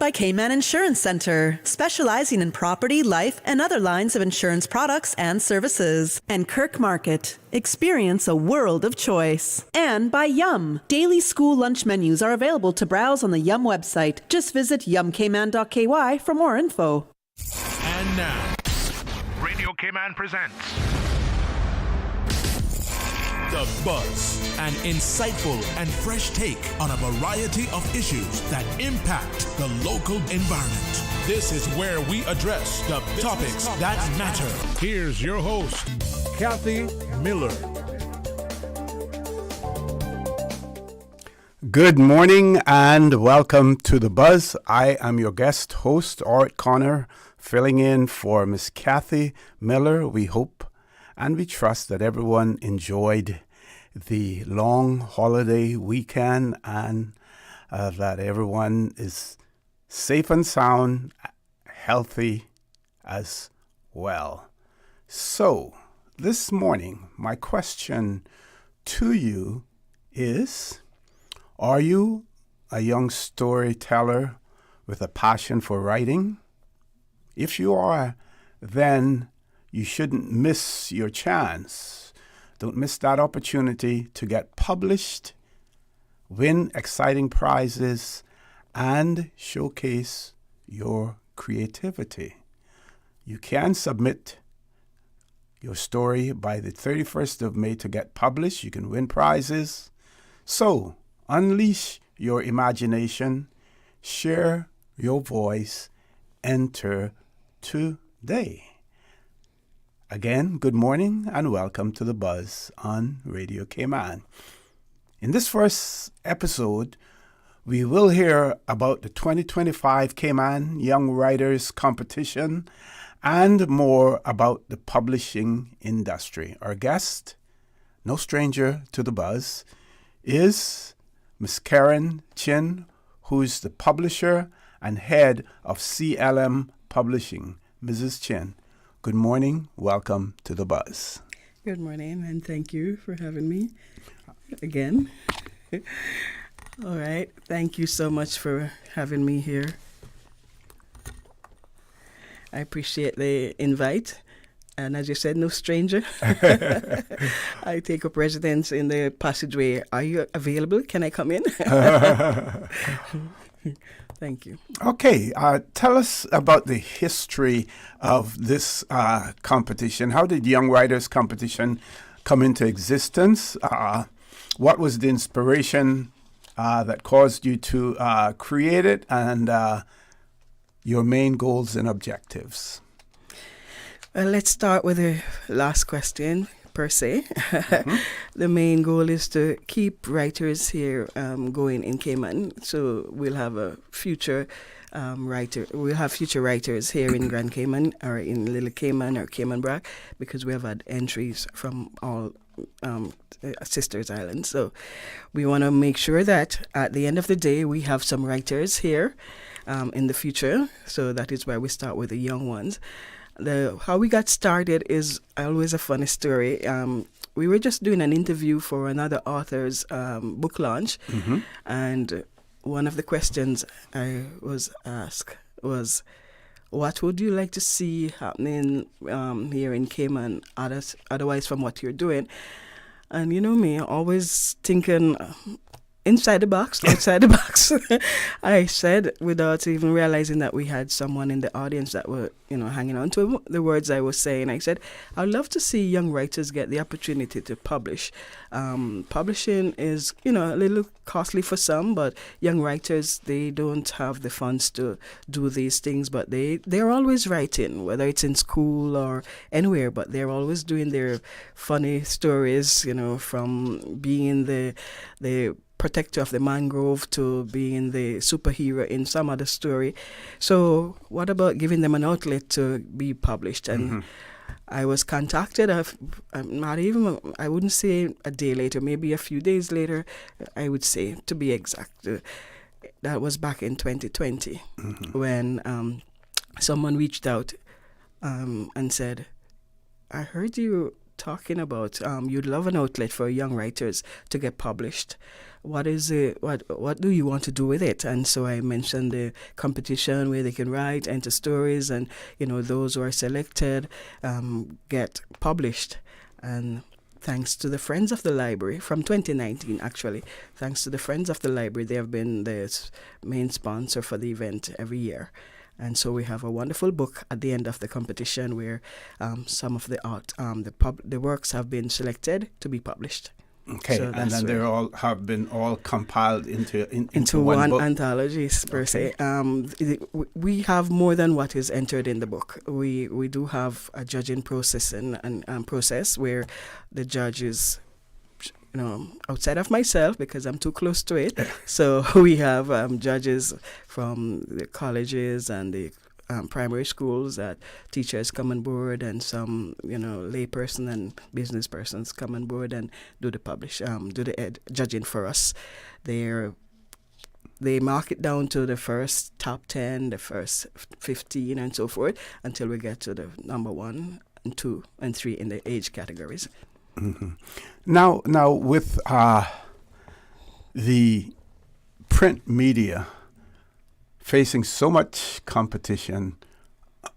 by Cayman Insurance Center, specializing in property, life, and other lines of insurance products and services. And Kirk Market. Experience a world of choice. And by Yum. Daily school lunch menus are available to browse on the Yum website. Just visit yumcayman.ky for more info. And now, Radio Cayman presents The Buzz, an insightful and fresh take on a variety of issues that impact the local environment. This is where we address the topics that matter. Here's your host, Kathy Miller. Good morning and welcome to The Buzz. I am your guest host, Orrett Connor, filling in for Miss Kathy Miller. We hope and we trust that everyone enjoyed the long holiday weekend and that everyone is safe and sound, healthy as well. So, this morning, my question to you is, are you a young storyteller with a passion for writing? If you are, then you shouldn't miss your chance. Don't miss that opportunity to get published, win exciting prizes, and showcase your creativity. You can submit your story by the 31st of May to get published. You can win prizes. So, unleash your imagination, share your voice, enter today. Again, good morning and welcome to The Buzz on Radio Cayman. In this first episode, we will hear about the 2025 Cayman Young Writers Competition and more about the publishing industry. Our guest, no stranger to The Buzz, is Ms. Karen Chin, who's the publisher and head of CLM Publishing. Mrs. Chin, good morning. Welcome to The Buzz. Good morning, and thank you for having me again. All right. Thank you so much for having me here. I appreciate the invite. And as you said, no stranger. I take up residence in the passageway. Are you available? Can I come in? Thank you. Okay. Tell us about the history of this competition. How did Young Writers Competition come into existence? What was the inspiration that caused you to create it, and your main goals and objectives? Well, let's start with the last question, per se. Mm-hmm. The main goal is to keep writers here going in Cayman. So we'll have a future we'll have future writers here in Grand Cayman or in Little Cayman or Cayman Brac, because we have had entries from all sisters islands. So we want to make sure that at the end of the day we have some writers here in the future. So that is why we start with the young ones. How we got started is always a funny story. We were just doing an interview for another author's book launch, mm-hmm. and one of the questions I was asked was, what would you like to see happening here in Cayman, otherwise from what you're doing? And you know me, always thinking inside the box, outside the box. I said, without even realizing that we had someone in the audience that were, hanging on to the words I was saying. I said, I'd love to see young writers get the opportunity to publish. Publishing is, a little costly for some, but young writers, they don't have the funds to do these things, but they're always writing, whether it's in school or anywhere, but they're always doing their funny stories, from being the protector of the mangrove to being the superhero in some other story. So what about giving them an outlet to be published? And mm-hmm. I was contacted, I wouldn't say a day later, maybe a few days later, I would say, to be exact. That was back in 2020, mm-hmm. when someone reached out and said, I heard you talking about you'd love an outlet for young writers to get published. What is it? What do you want to do with it? And so I mentioned the competition where they can write, enter stories, and those who are selected get published. And thanks to the Friends of the Library from 2019, actually, thanks to the Friends of the Library, they have been the main sponsor for the event every year. And so we have a wonderful book at the end of the competition where some of the works have been selected to be published. Okay, So and then they're all have been all compiled into one book. anthology per se. We have more than what is entered in the book. We do have a judging process and process where the judges, outside of myself because I'm too close to it. So we have judges from the colleges and the primary schools that teachers come on board, and some layperson and business persons come on board and do the judging for us. They mark it down to the first top 10, the first 15, and so forth until we get to the number 1 and 2 and 3 in the age categories. Mm-hmm. Now with the print media facing so much competition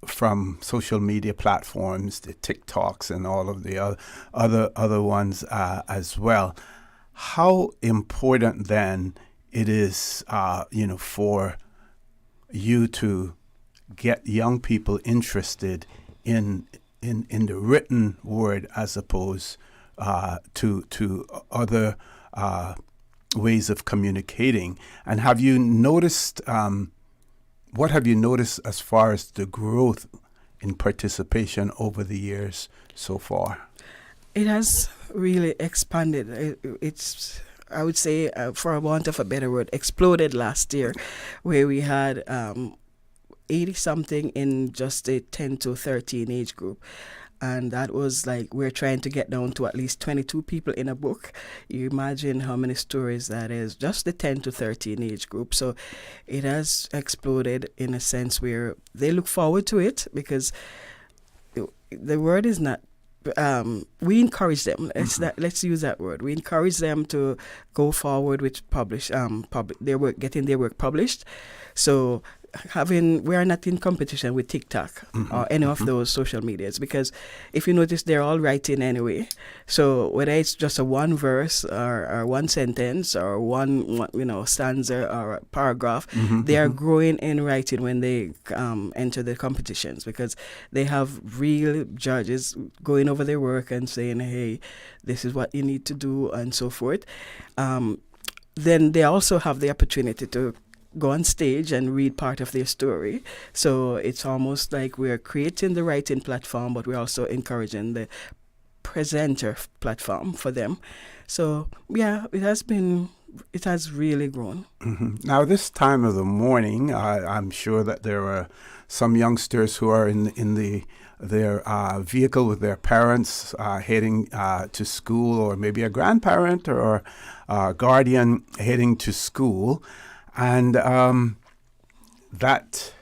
from social media platforms, the TikToks and all of the other ones as well, how important then it is, for you to get young people interested in the written word as opposed to other ways of communicating? And have you noticed? What have you noticed as far as the growth in participation over the years so far? It has really expanded. It's, I would say, for a want of a better word, exploded last year, where we had 80-something in just a 10 to 13 age group. And that was like, we're trying to get down to at least 22 people in a book. You imagine how many stories that is, just the 10 to 13 age group. So it has exploded in a sense where they look forward to it because the word is not, we encourage them. Let's use that word. We encourage them to go forward with their work, getting their work published. So we are not in competition with TikTok or any of those social medias, because if you notice, they're all writing anyway. So whether it's just a one verse or one sentence or one stanza or a paragraph, they are growing in writing when they enter the competitions, because they have real judges going over their work and saying, hey, this is what you need to do, and so forth. Then they also have the opportunity to go on stage and read part of their story. So it's almost like we're creating the writing platform, but we're also encouraging the presenter platform for them. So yeah, it has really grown. Now, this time of the morning, I'm sure that there are some youngsters who are in their vehicle with their parents heading to school, or maybe a grandparent or a guardian heading to school. And that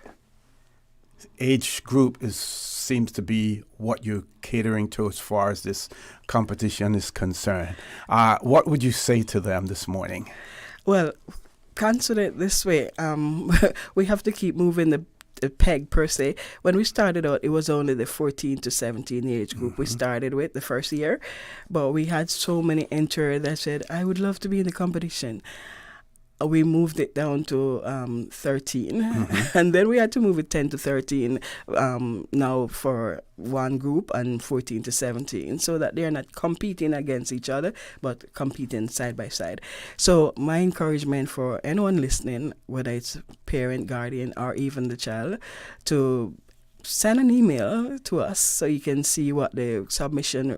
age group seems to be what you're catering to as far as this competition is concerned. What would you say to them this morning? Well, consider it this way. We have to keep moving the peg per se. When we started out, it was only the 14 to 17 age group we started with the first year. But we had so many enter that said, I would love to be in the competition. We moved it down to 13, and then we had to move it 10 to 13 now for one group, and 14 to 17, so that they're not competing against each other, but competing side by side. So my encouragement for anyone listening, whether it's parent, guardian, or even the child, to send an email to us so you can see what the submission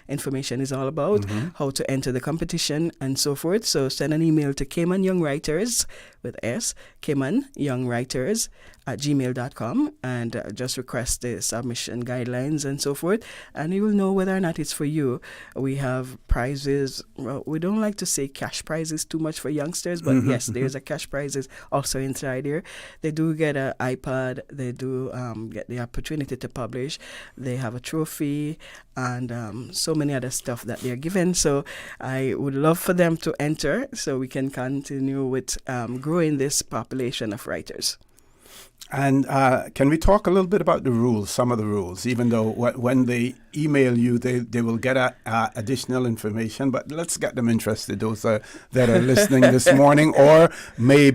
information is all about, how to enter the competition, and so forth. So send an email to Cayman Young Writers with S, Cayman Young Writers @gmail.com, and just request the submission guidelines and so forth, and you will know whether or not it's for you. We have prizes. Well, we don't like to say cash prizes too much for youngsters, but yes, there's a cash prizes also inside here. They do get an iPad. They do get the opportunity to publish. They have a trophy and so many other stuff that they're given. So I would love for them to enter so we can continue with growing this population of writers. And can we talk a little bit about the rules, some of the rules, even though when they email you, they will get additional information, but let's get them interested, those that are listening this morning or may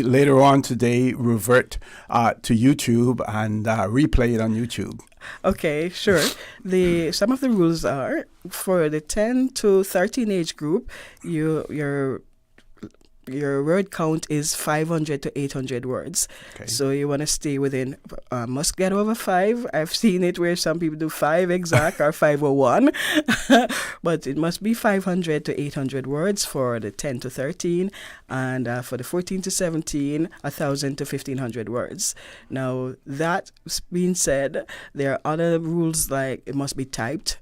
later on today revert to YouTube and replay it on YouTube. Okay, sure. Some of the rules are for the 10 to 13 age group, your word count is 500 to 800 words. Okay. So you want to stay within, must get over 5. I've seen it where some people do 5 exact or 501, but it must be 500 to 800 words for the 10 to 13, and for the 14 to 17, 1,000 to 1,500 words. Now, that being said, there are other rules like it must be typed.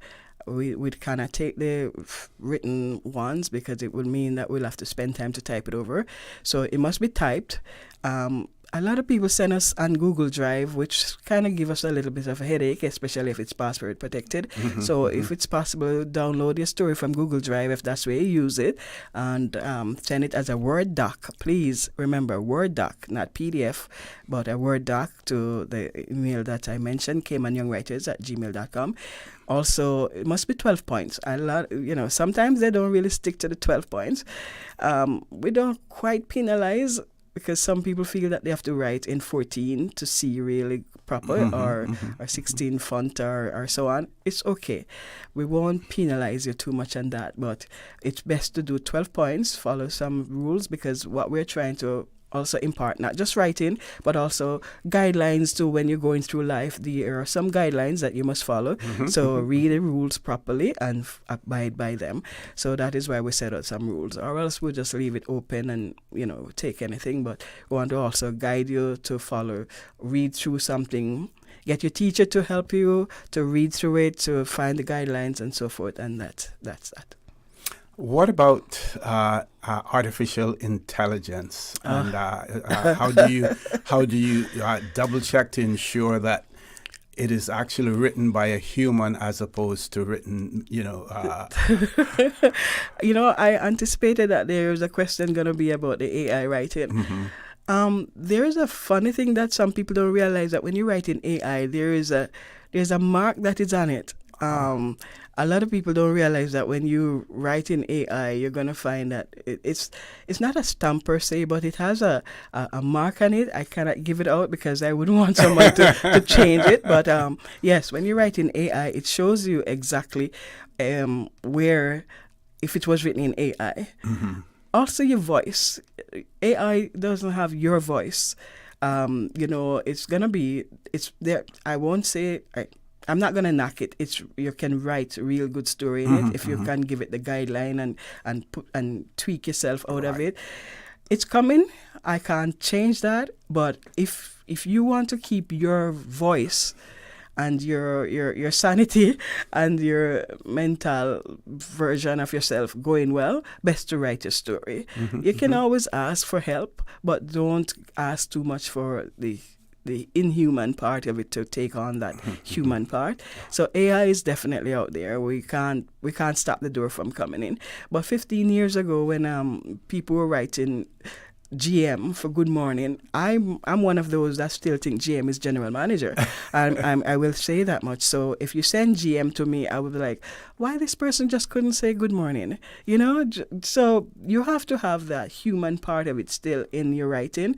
We cannot take the written ones because it would mean that we'll have to spend time to type it over. So it must be typed. A lot of people send us on Google Drive, which kind of give us a little bit of a headache, especially if it's password protected. Mm-hmm, so if it's possible, download your story from Google Drive if that's where you use it, and send it as a Word doc. Please remember, Word doc, not PDF, but a Word doc to the email that I mentioned, caymanyoungwriters@gmail.com. Also, it must be 12 points. Sometimes they don't really stick to the 12 points. We don't quite penalize because some people feel that they have to write in 14 to see really proper or 16 font or so on. It's okay. We won't penalize you too much on that, but it's best to do 12 points, follow some rules, because what we're trying to also impart, not just writing, but also guidelines to when you're going through life. There are some guidelines that you must follow. So read the rules properly and abide by them. So that is why we set out some rules, or else we'll just leave it open and, take anything. But we want to also guide you to follow, read through something, get your teacher to help you to read through it, to find the guidelines and so forth. And that's that. What about artificial intelligence, and how do you double check to ensure that it is actually written by a human as opposed to written, I anticipated that there was a question going to be about the AI writing. There is a funny thing that some people don't realize, that when you write in AI, there's a mark that is on it. A lot of people don't realize that when you write in AI, you're going to find that it's not a stamp per se, but it has a mark on it. I cannot give it out because I wouldn't want someone to change it. But yes, when you write in AI, it shows you exactly where, if it was written in AI. Also, your voice. AI doesn't have your voice. It's going to be, it's there. I won't say... I'm not going to knock it. You can write a real good story in it if you can give it the guideline and tweak yourself out of it. It's coming. I can't change that. But if you want to keep your voice and your sanity and your mental version of yourself going well, best to write a story. You can always ask for help, but don't ask too much for the inhuman part of it to take on that human part. So AI is definitely out there. We can't stop the door from coming in. But 15 years ago, when people were writing GM for Good Morning, I'm one of those that still think GM is general manager, and I will say that much. So if you send GM to me, I would be like, why this person just couldn't say good morning? So you have to have that human part of it still in your writing.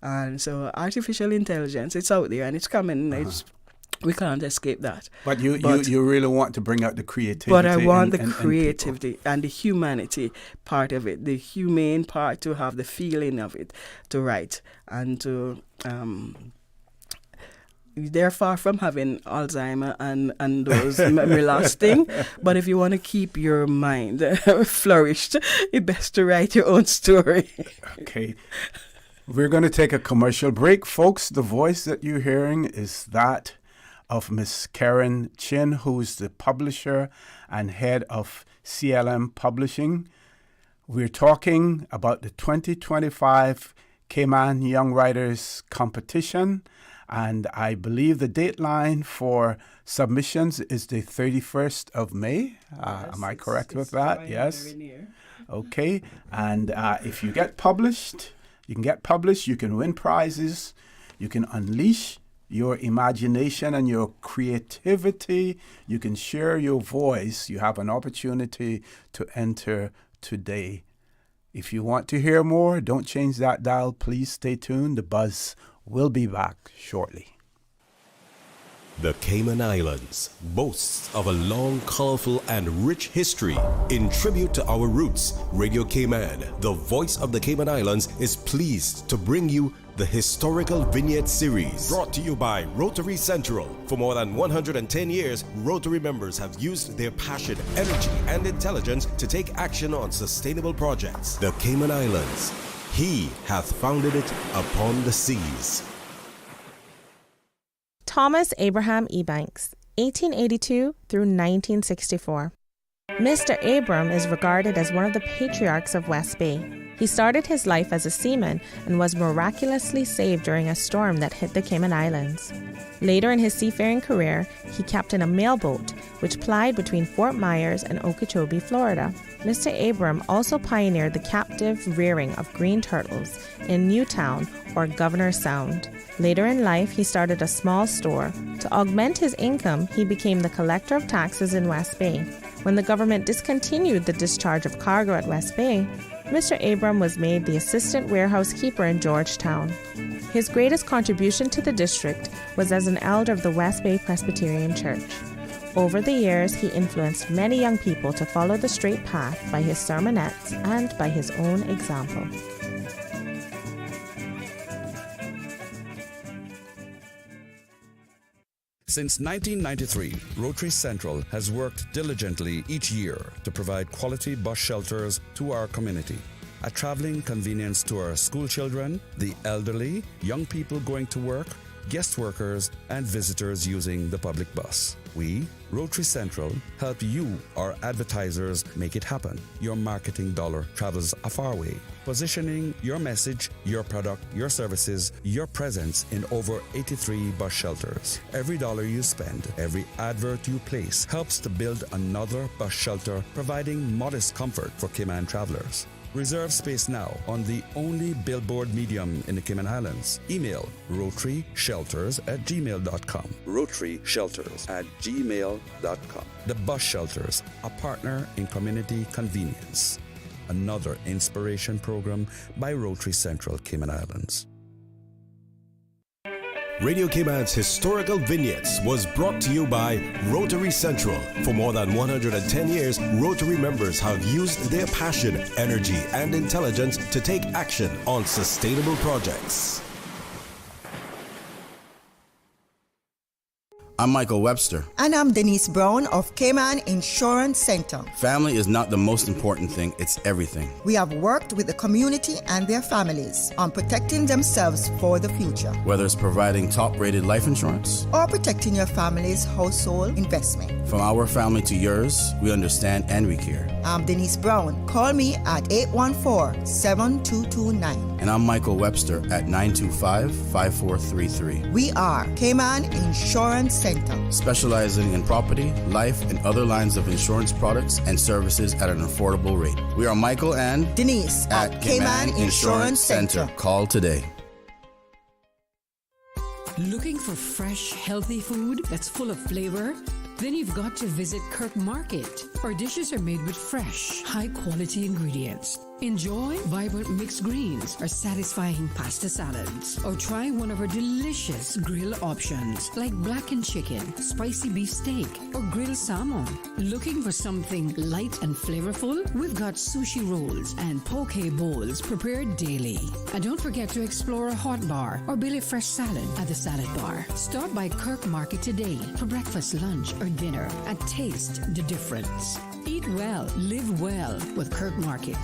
And so artificial intelligence, it's out there and it's coming. We can't escape that. But you really want to bring out the creativity. But I want the creativity and the humanity part of it, the humane part, to have the feeling of it, to write and to... They're far from having Alzheimer and those memory loss thing. But if you want to keep your mind flourished, it's best to write your own story. Okay. We're going to take a commercial break. Folks, the voice that you're hearing is that of Miss Karen Chin, who's the publisher and head of CLM Publishing. We're talking about the 2025 Cayman Young Writers Competition, And I believe the deadline for submissions is the 31st of May. Am I correct with that? Yes. Okay. And if you get published, you can win prizes, you can unleash your imagination and your creativity, you can share your voice. You have an opportunity to enter today. If you want to hear more, don't change that dial. Please stay tuned. The Buzz will be back shortly. The Cayman Islands boasts of a long, colorful, and rich history. In tribute to our roots, Radio Cayman, the voice of the Cayman Islands, is pleased to bring you the Historical Vignette Series, brought to you by Rotary Central. For more than 110 years, Rotary members have used their passion, energy, and intelligence to take action on sustainable projects. The Cayman Islands, He hath founded it upon the seas. Thomas Abraham Ebanks, 1882 through 1964. Mr. Abram is regarded as one of the patriarchs of West Bay. He started his life as a seaman and was miraculously saved during a storm that hit the Cayman Islands. Later in his seafaring career, he captained a mailboat which plied between Fort Myers and Okeechobee, Florida. Mr. Abram also pioneered the captive rearing of green turtles in Newtown or Governor Sound. Later in life, he started a small store. To augment his income, he became the collector of taxes in West Bay. When the government discontinued the discharge of cargo at West Bay, Mr. Abram was made the assistant warehouse keeper in Georgetown. His greatest contribution to the district was as an elder of the West Bay Presbyterian Church. Over the years, he influenced many young people to follow the straight path by his sermonettes and by his own example. Since 1993, Rotary Central has worked diligently each year to provide quality bus shelters to our community. A traveling convenience to our school children, the elderly, young people going to work, guest workers, and visitors using the public bus. We, Rotary Central, help you, our advertisers, make it happen. Your marketing dollar travels a far way, positioning your message, your product, your services, your presence in over 83 bus shelters. Every dollar you spend, every advert you place helps to build another bus shelter, providing modest comfort for Cayman travelers. Reserve space now on the only billboard medium in the Cayman Islands. Email rotaryshelters@gmail.com. rotaryshelters@gmail.com. The Bus Shelters, a partner in community convenience. Another inspiration program by Rotary Central Cayman Islands. Radio Cayman's Historical Vignettes was brought to you by Rotary Central. For more than 110 years, Rotary members have used their passion, energy, and intelligence to take action on sustainable projects. I'm Michael Webster. And I'm Denise Brown of Cayman Insurance Center. Family is not the most important thing, it's everything. We have worked with the community and their families on protecting themselves for the future. Whether it's providing top-rated life insurance or protecting your family's household investment. From our family to yours, we understand and we care. I'm Denise Brown. Call me at 814-7229. And I'm Michael Webster at 925-5433. We are Cayman Insurance Center, specializing in property, life, and other lines of insurance products and services at an affordable rate. We are Michael and Denise at Cayman Insurance Center. Call today. Looking for fresh, healthy food that's full of flavor? Then you've got to visit Kirk Market. Our dishes are made with fresh, high-quality ingredients. Enjoy vibrant mixed greens or satisfying pasta salads. Or try one of our delicious grill options like blackened chicken, spicy beef steak, or grilled salmon. Looking for something light and flavorful? We've got sushi rolls and poke bowls prepared daily. And don't forget to explore a hot bar or Billy Fresh salad at the salad bar. Stop by Kirk Market today for breakfast, lunch, or dinner and taste the difference. Eat well, live well with Kirk Market.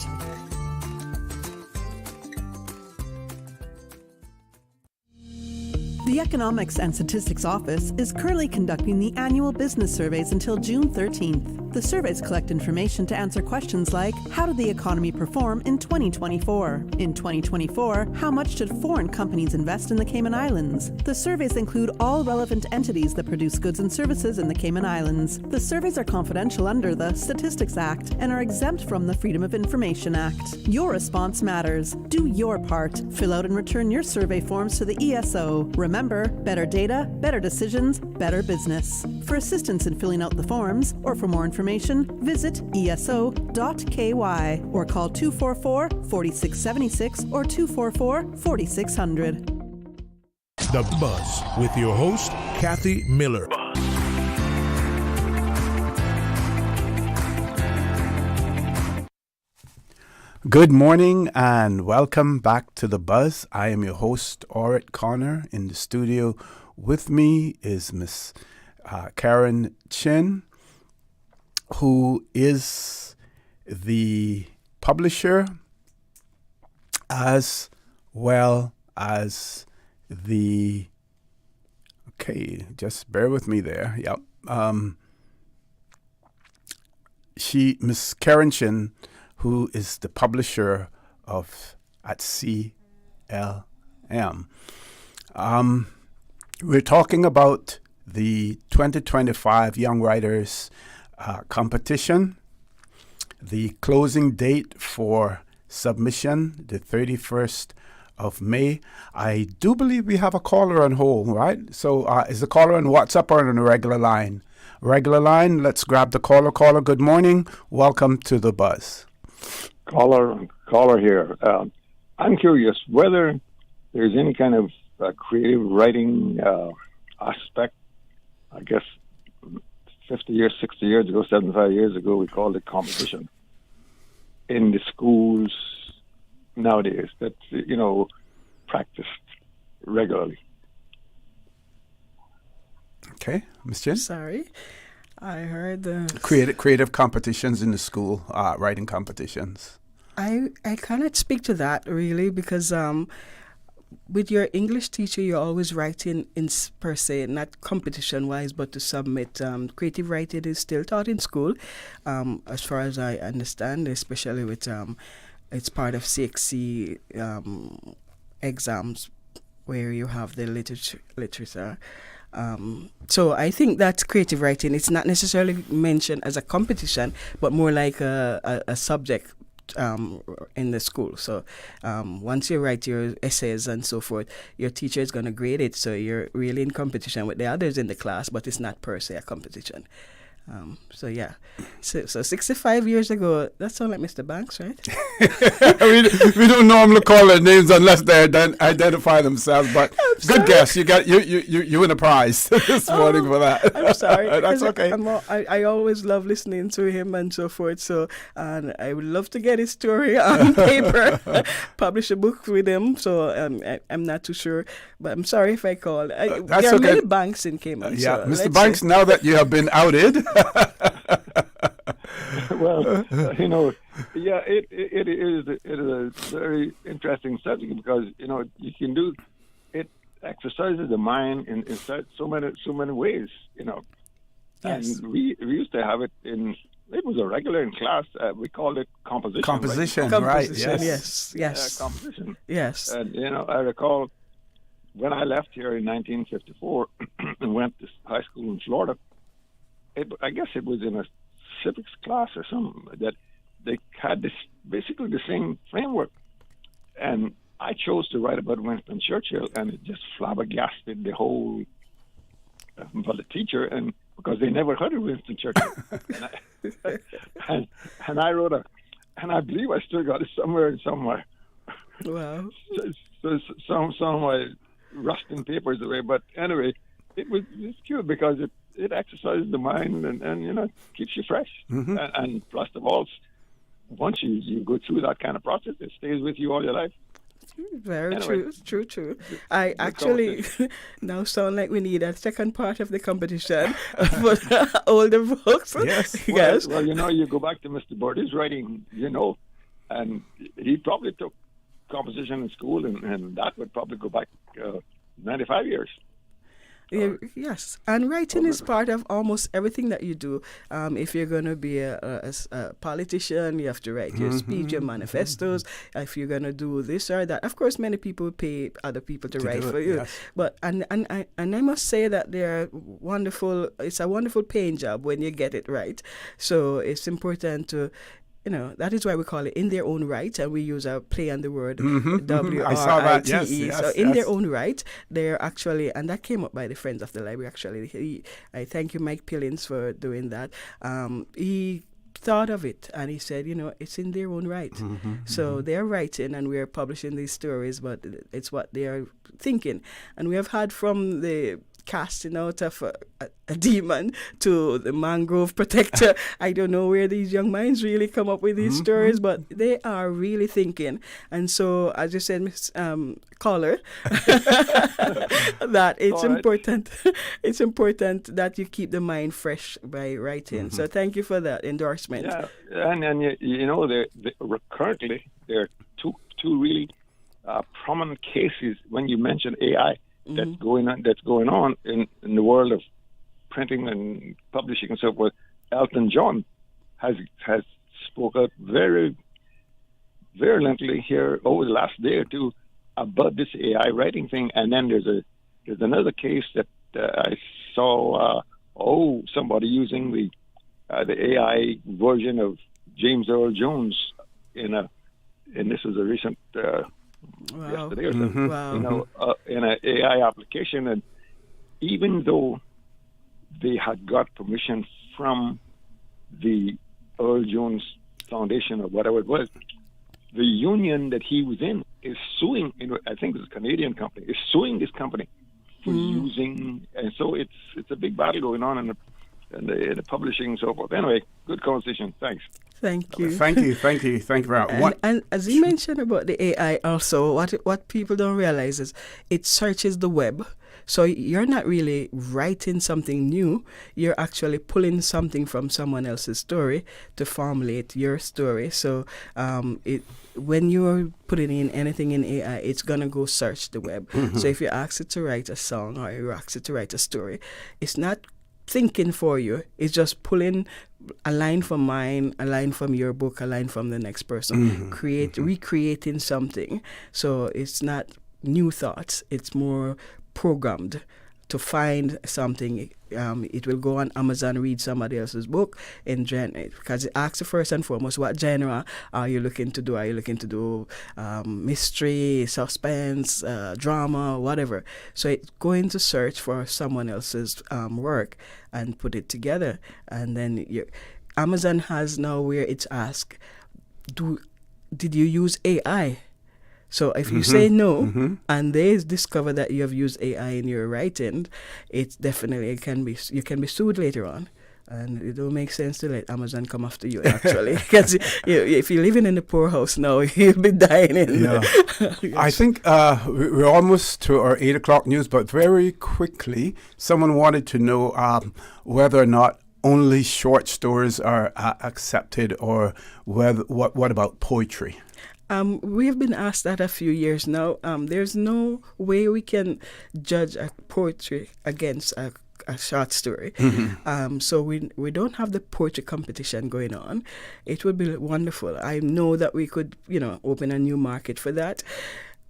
The Economics and Statistics Office is currently conducting the annual business surveys until June 13th. The surveys collect information to answer questions like, how did the economy perform in 2024? In 2024, how much did foreign companies invest in the Cayman Islands? The surveys include all relevant entities that produce goods and services in the Cayman Islands. The surveys are confidential under the Statistics Act and are exempt from the Freedom of Information Act. Your response matters. Do your part. Fill out and return your survey forms to the ESO. Remember, better data, better decisions, better business. For assistance in filling out the forms or for more information, visit eso.ky or call 244-4676 or 244-4600. The Buzz with your host, Kathy Miller. Good morning and welcome back to The Buzz. I am your host, Orrett Connor. In the studio with me is Miss Karen Chin, who is the publisher as well as the... Okay, just bear with me there. Yep. Miss Karen Chin, who is the publisher of at CLM. We're talking about the 2025 Young Writers Competition. The closing date for submission, the 31st of May. I do believe we have a caller on hold, right? So is the caller on WhatsApp or on a regular line? Regular line, let's grab the caller. Caller, good morning. Welcome to The Buzz. Caller here. I'm curious whether there's any kind of creative writing aspect. I guess 50 years, 60 years ago, 75 years ago, we called it competition in the schools nowadays that's, practiced regularly. Okay, Ms. Jen? Sorry. I heard the creative competitions in the school, writing competitions. I cannot speak to that really because with your English teacher, you're always writing in per se, not competition-wise, but to submit. Creative writing is still taught in school, as far as I understand, especially with it's part of CXC exams where you have the literature. So I think that's creative writing. It's not necessarily mentioned as a competition, but more like a subject in the school. So once you write your essays and so forth, your teacher is going to grade it. So you're really in competition with the others in the class, but it's not per se a competition. So 65 years ago, that sounds like Mr. Banks, right? we don't normally call their names unless they identify themselves. But good guess. You win a prize this morning for that. I'm sorry. That's okay. I always love listening to him and so forth. So and I would love to get his story on paper, publish a book with him. So I'm not too sure, but I'm sorry if I called. There are many Banks in Cayman. Yeah, so Mr. Banks. Now that you have been outed. Well, it is a very interesting subject because you can do it, exercises the mind in so many ways, Yes. And we used to have it it was a regular in class. We called it composition. Right? Yes. Composition. Yes. And I recall when I left here in 1954 and went to high school in Florida. I guess it was in a civics class or something that they had this basically the same framework, and I chose to write about Winston Churchill, and it just flabbergasted the whole the teacher, and because they never heard of Winston Churchill, and I wrote and I believe I still got it somewhere. Wow. So some of my rusting papers away, but anyway, it's cute because it exercises the mind and keeps you fresh. Mm-hmm. And plus of all, once you go through that kind of process, it stays with you all your life. Very true. I actually now sound like we need a second part of the competition for older books. Yes. Well, you go back to Mr. Birdie's writing, and he probably took composition in school, and that would probably go back 95 years. Yes, and writing is part of almost everything that you do. If you're going to be a politician, you have to write your speech, your manifestos. If you're going to do this or that, of course, many people pay other people to write for you. Yes. But and I must say that they're wonderful. It's a wonderful paying job when you get it right. So it's important to. That is why we call it in their own right, and we use a play on the word WRITE. I saw that. Yes, so in their own right, they're actually, and that came up by the Friends of the Library. Actually, I thank you, Mike Pillins, for doing that. He thought of it, and he said, it's in their own right. So they're writing, and we're publishing these stories, but it's what they are thinking, and we have had from the casting out of a demon to the mangrove protector. I don't know where these young minds really come up with these stories, but they are really thinking. And so, as you said, Miss Caller, that it's important. It's important that you keep the mind fresh by writing. So, thank you for that endorsement. Yeah, and currently there are two really prominent cases when you mention AI. That's going on in the world of printing and publishing and so forth. Elton John has spoke out very virulently here over the last day or two about this AI writing thing. And then there's another case that I saw somebody using the AI version of James Earl Jones and this was a recent yesterday or something, in an AI application. And even though they had got permission from the Earl Jones Foundation or whatever it was, the union that he was in is suing, I think it's a Canadian company, is suing this company for using, and so it's a big battle going on in the publishing and so forth. Anyway, good conversation. Thanks. Thank you. Thank you very much. And as you mentioned about the AI also, what people don't realize is it searches the web. So you're not really writing something new. You're actually pulling something from someone else's story to formulate your story. So when you're putting in anything in AI, it's going to go search the web. So if you ask it to write a song or you ask it to write a story, it's not thinking for you. It's just pulling a line from mine, a line from your book, a line from the next person, recreating something. So it's not new thoughts. It's more programmed to find something. It will go on Amazon, read somebody else's book, and because it asks you first and foremost, what genre are you looking to do? Are you looking to do mystery, suspense, drama, whatever? So it's going to search for someone else's work and put it together. And then Amazon has now where it's asked, did you use AI? So if you say no, and they discover that you have used AI in your writing, it's definitely you can be sued later on. And it don't make sense to let Amazon come after you, actually. Because if you're living in the poorhouse now, you'll be dying in. Yeah. I think we're almost to our 8 o'clock news, but very quickly, someone wanted to know whether or not only short stories are accepted, or what about poetry? We have been asked that a few years now. There's no way we can judge a poetry against a short story. So we don't have the poetry competition going on. It would be wonderful. I know that we could, open a new market for that,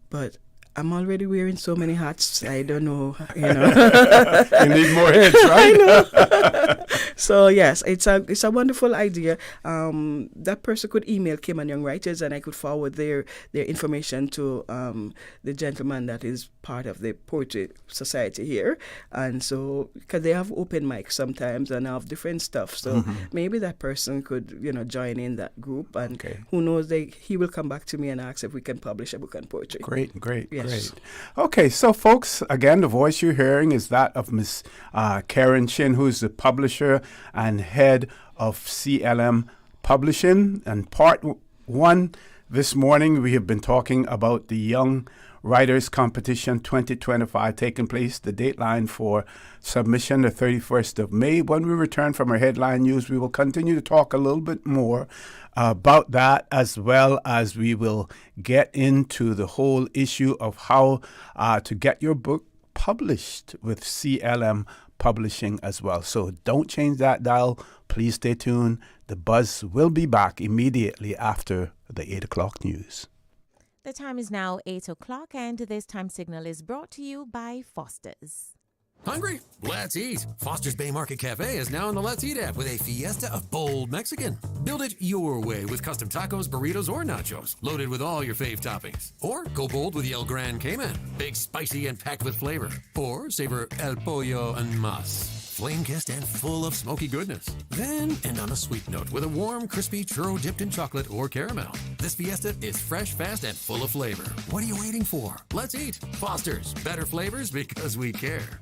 but I'm already wearing so many hats. I don't know, You need more heads, right? I know. So yes, it's a wonderful idea. That person could email Cayman Young Writers, and I could forward their information to the gentleman that is part of the Poetry Society here. And so, because they have open mics sometimes and have different stuff, so maybe that person could join in that group, and who knows, he will come back to me and ask if we can publish a book on poetry. Great. Yes. Great. Okay, so folks, again, the voice you're hearing is that of Miss Karen Chin, who's the publisher and head of CLM Publishing. And part one this morning, we have been talking about the Young Writers Competition 2025 taking place. The deadline for submission, the 31st of May. When we return from our headline news, we will continue to talk a little bit more about that, as well as we will get into the whole issue of how to get your book published with CLM Publishing as well. So don't change that dial. Please stay tuned. The Buzz will be back immediately after the 8 o'clock news. The time is now 8 o'clock, and this time signal is brought to you by Foster's. Hungry? Let's eat. Foster's Bay Market Cafe is now on the Let's Eat app with a fiesta of bold Mexican. Build it your way with custom tacos, burritos, or nachos, loaded with all your fave toppings. Or go bold with the El Gran Cayman, big, spicy, and packed with flavor. Or savor El Pollo en Mas, flame-kissed and full of smoky goodness. Then end on a sweet note with a warm, crispy churro dipped in chocolate or caramel. This fiesta is fresh, fast, and full of flavor. What are you waiting for? Let's eat. Foster's, better flavors because we care.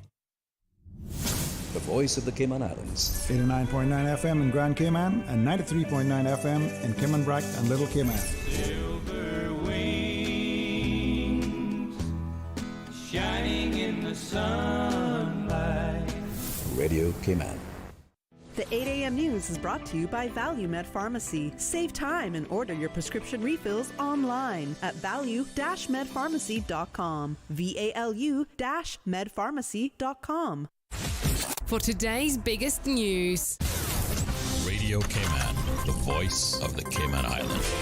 The voice of the Cayman Islands. 89.9 FM in Grand Cayman and 93.9 FM in Cayman Brac and Little Cayman. Silver wings shining in the sunlight. Radio Cayman. The 8 a.m. news is brought to you by ValueMed Pharmacy. Save time and order your prescription refills online at value-medpharmacy.com. VALU-medpharmacy.com. For today's biggest news. Radio Cayman, the voice of the Cayman Islands.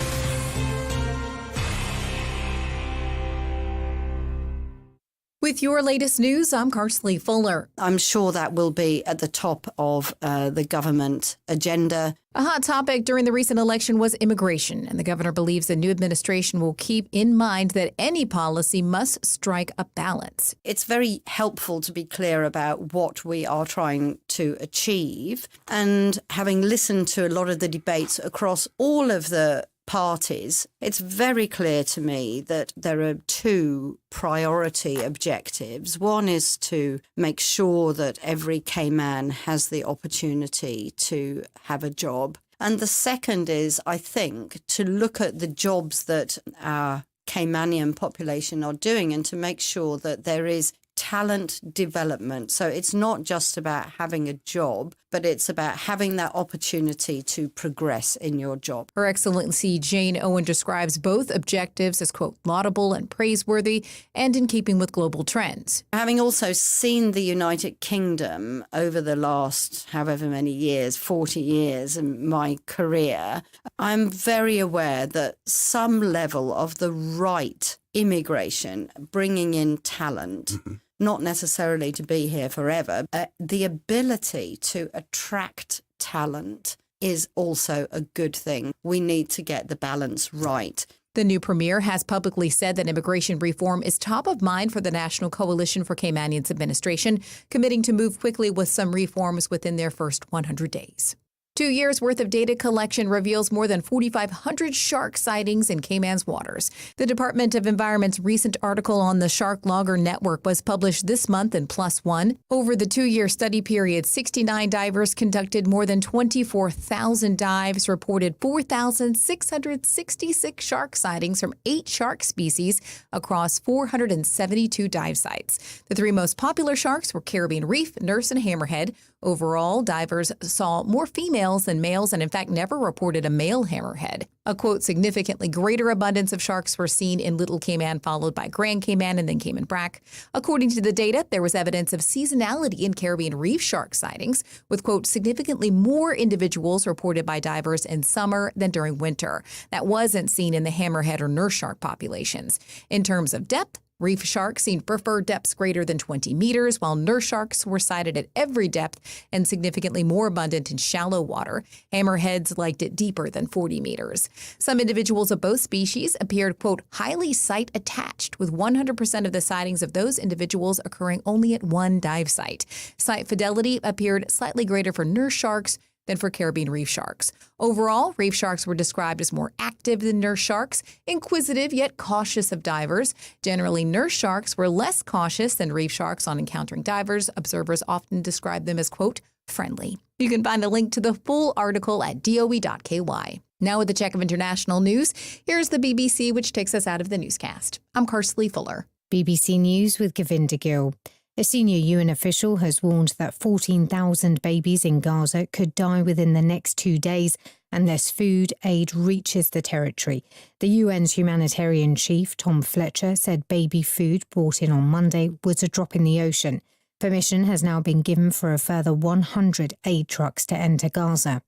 With your latest news, I'm Carsley Fuller. I'm sure that will be at the top of the government agenda. A hot topic during the recent election was immigration, and the governor believes the new administration will keep in mind that any policy must strike a balance. It's very helpful to be clear about what we are trying to achieve, and having listened to a lot of the debates across all of the parties, it's very clear to me that there are two priority objectives. One is to make sure that every Cayman has the opportunity to have a job. And the second is, I think, to look at the jobs that our Caymanian population are doing and to make sure that there is talent development. So it's not just about having a job, but it's about having that opportunity to progress in your job. Her Excellency Jane Owen describes both objectives as, quote, laudable and praiseworthy and in keeping with global trends. Having also seen the United Kingdom over the last however many years, 40 years in my career, I'm very aware that some level of the right immigration, bringing in talent, not necessarily to be here forever, the ability to attract talent is also a good thing. We need to get the balance right. The new premier has publicly said that immigration reform is top of mind for the National Coalition for Caymanians administration, committing to move quickly with some reforms within their first 100 days. 2 years' worth of data collection reveals more than 4,500 shark sightings in Cayman's waters. The Department of Environment's recent article on the Shark Logger Network was published this month in PLUS One. Over the 2-year study period, 69 divers conducted more than 24,000 dives, reported 4,666 shark sightings from 8 shark species across 472 dive sites. The 3 most popular sharks were Caribbean Reef, Nurse, and Hammerhead. Overall, divers saw more females than males and in fact never reported a male hammerhead. A, quote, significantly greater abundance of sharks were seen in Little Cayman, followed by Grand Cayman and then Cayman Brac. According to the data, there was evidence of seasonality in Caribbean Reef shark sightings, with, quote, significantly more individuals reported by divers in summer than during winter. That wasn't seen in the hammerhead or nurse shark populations. In terms of depth, reef sharks seen preferred depths greater than 20 meters, while nurse sharks were sighted at every depth and significantly more abundant in shallow water. Hammerheads liked it deeper than 40 meters. Some individuals of both species appeared, quote, highly site attached, with 100% of the sightings of those individuals occurring only at one dive site. Site fidelity appeared slightly greater for nurse sharks than for Caribbean reef sharks. Overall, reef sharks were described as more active than nurse sharks, inquisitive yet cautious of divers. Generally, nurse sharks were less cautious than reef sharks on encountering divers. Observers often describe them as, quote, friendly. You can find a link to the full article at doe.ky. Now with the check of international news, here's the BBC, which takes us out of the newscast. I'm Carsley Fuller. BBC News with Govinda Gill. A senior UN official has warned that 14,000 babies in Gaza could die within the next 2 days unless food aid reaches the territory. The UN's humanitarian chief, Tom Fletcher, said baby food brought in on Monday was a drop in the ocean. Permission has now been given for a further 100 aid trucks to enter Gaza.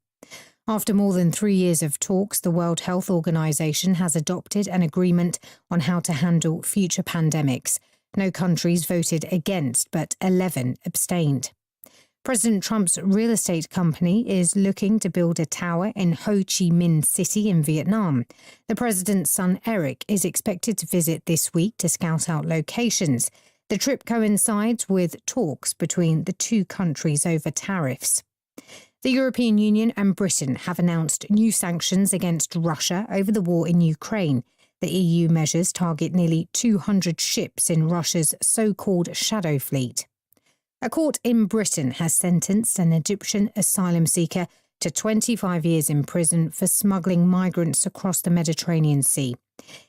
After more than 3 years of talks, the World Health Organization has adopted an agreement on how to handle future pandemics. No countries voted against, but 11 abstained. President Trump's real estate company is looking to build a tower in Ho Chi Minh City in Vietnam. The president's son, Eric, is expected to visit this week to scout out locations. The trip coincides with talks between the two countries over tariffs. The European Union and Britain have announced new sanctions against Russia over the war in Ukraine. The EU measures target nearly 200 ships in Russia's so-called shadow fleet. A court in Britain has sentenced an Egyptian asylum seeker to 25 years in prison for smuggling migrants across the Mediterranean Sea.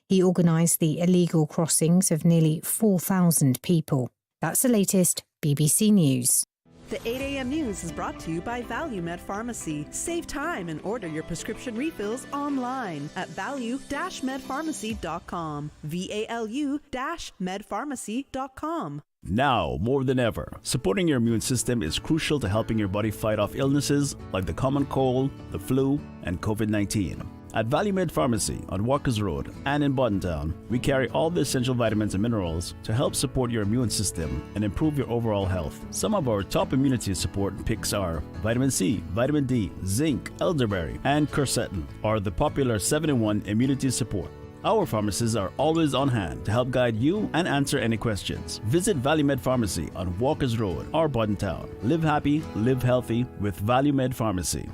He organised the illegal crossings of nearly 4,000 people. That's the latest BBC News. The 8 a.m. news is brought to you by ValueMed Pharmacy. Save time and order your prescription refills online at value-medpharmacy.com. VALU-medpharmacy.com. Now, more than ever, supporting your immune system is crucial to helping your body fight off illnesses like the common cold, the flu, and COVID-19. At ValueMed Pharmacy on Walkers Road and in Buttontown, we carry all the essential vitamins and minerals to help support your immune system and improve your overall health. Some of our top immunity support picks are vitamin C, vitamin D, zinc, elderberry, and quercetin, or the popular 7-in-1 immunity support. Our pharmacists are always on hand to help guide you and answer any questions. Visit ValueMed Pharmacy on Walkers Road or Buttontown. Live happy, live healthy with ValueMed Pharmacy.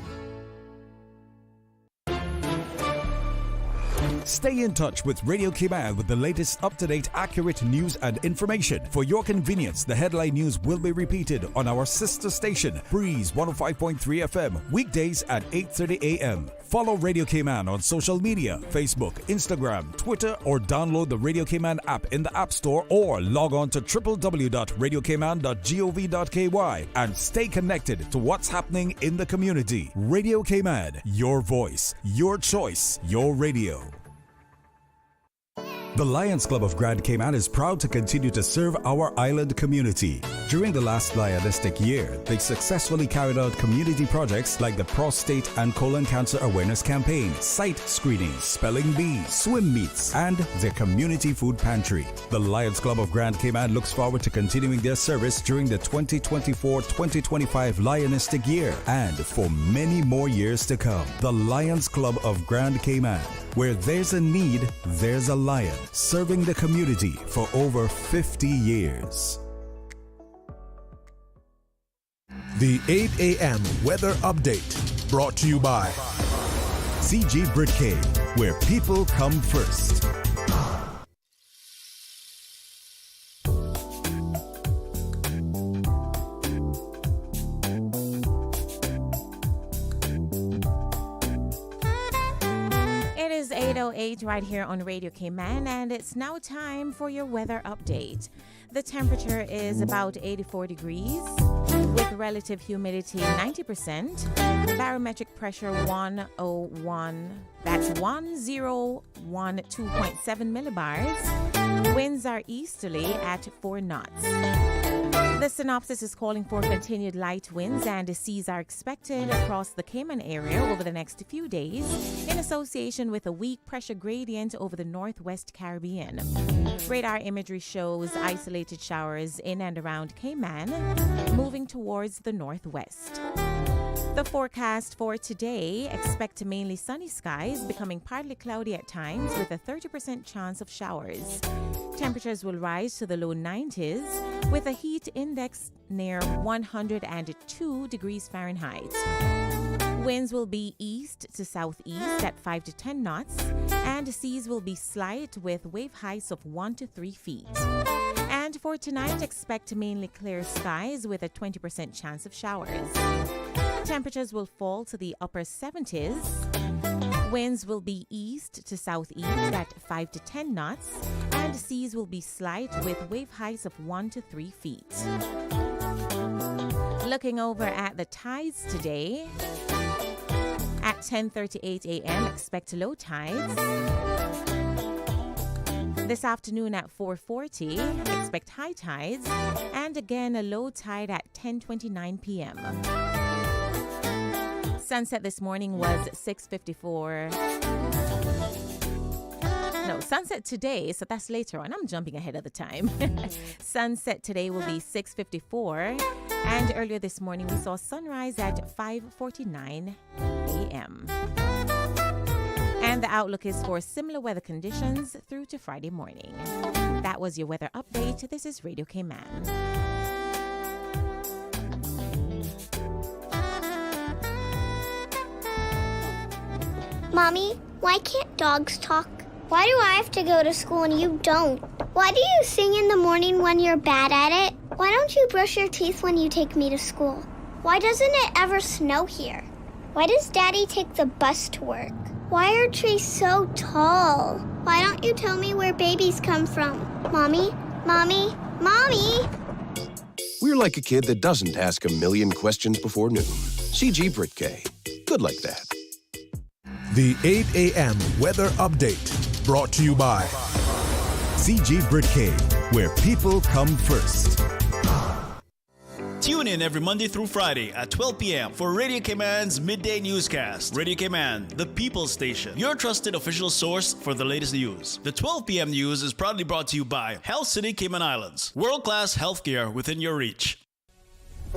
Stay in touch with Radio Cayman with the latest up-to-date, accurate news and information. For your convenience, the headline news will be repeated on our sister station, Breeze 105.3 FM, weekdays at 8:30 a.m. Follow Radio Cayman on social media, Facebook, Instagram, Twitter, or download the Radio Cayman app in the App Store or log on to www.radiocayman.gov.ky and stay connected to what's happening in the community. Radio Cayman, your voice, your choice, your radio. The Lions Club of Grand Cayman is proud to continue to serve our island community. During the last Lionistic year, they successfully carried out community projects like the Prostate and Colon Cancer Awareness Campaign, site screenings, spelling bees, swim meets, and their community food pantry. The Lions Club of Grand Cayman looks forward to continuing their service during the 2024-2025 Lionistic year and for many more years to come. The Lions Club of Grand Cayman, where there's a need, there's a lion, serving the community for over 50 years. The 8 a.m. weather update brought to you by CG Britcade, where people come first. It is 8:08 right here on Radio Cayman, and it's now time for your weather update. The temperature is about 84 degrees with relative humidity 90%, barometric pressure 101, that's 1012.7 millibars. Winds are easterly at 4 knots. The synopsis is calling for continued light winds, and the seas are expected across the Cayman area over the next few days in association with a weak pressure gradient over the northwest Caribbean. Radar imagery shows isolated showers in and around Cayman, moving towards the northwest. The forecast for today, expect mainly sunny skies, becoming partly cloudy at times with a 30% chance of showers. Temperatures will rise to the low 90s with a heat index near 102 degrees Fahrenheit. Winds will be east to southeast at 5 to 10 knots, and seas will be slight with wave heights of 1 to 3 feet. And for tonight, expect mainly clear skies with a 20% chance of showers. Temperatures will fall to the upper 70s. Winds will be east to southeast at 5 to 10 knots, and seas will be slight with wave heights of 1 to 3 feet. Looking over at the tides today, At 10:38 a.m., expect low tides. This afternoon at 4:40, expect high tides. And again, a low tide at 10:29 p.m. Sunset this morning was 6:54. No, sunset today, so that's later on. I'm jumping ahead of the time. Sunset today will be 6:54. And earlier this morning, we saw sunrise at 5:49 a.m. And the outlook is for similar weather conditions through to Friday morning. That was your weather update. This is Radio Cayman. Mommy, why can't dogs talk? Why do I have to go to school and you don't? Why do you sing in the morning when you're bad at it? Why don't you brush your teeth when you take me to school? Why doesn't it ever snow here? Why does Daddy take the bus to work? Why are trees so tall? Why don't you tell me where babies come from? Mommy, Mommy, Mommy! We're like a kid that doesn't ask a million questions before noon. CG Britke. Good like that. The 8 a.m. weather update brought to you by CG Britke, where people come first. Tune in every Monday through Friday at 12 p.m. for Radio Cayman's Midday Newscast. Radio Cayman, the People's Station, your trusted official source for the latest news. The 12 p.m. news is proudly brought to you by Health City Cayman Islands. World-class healthcare within your reach.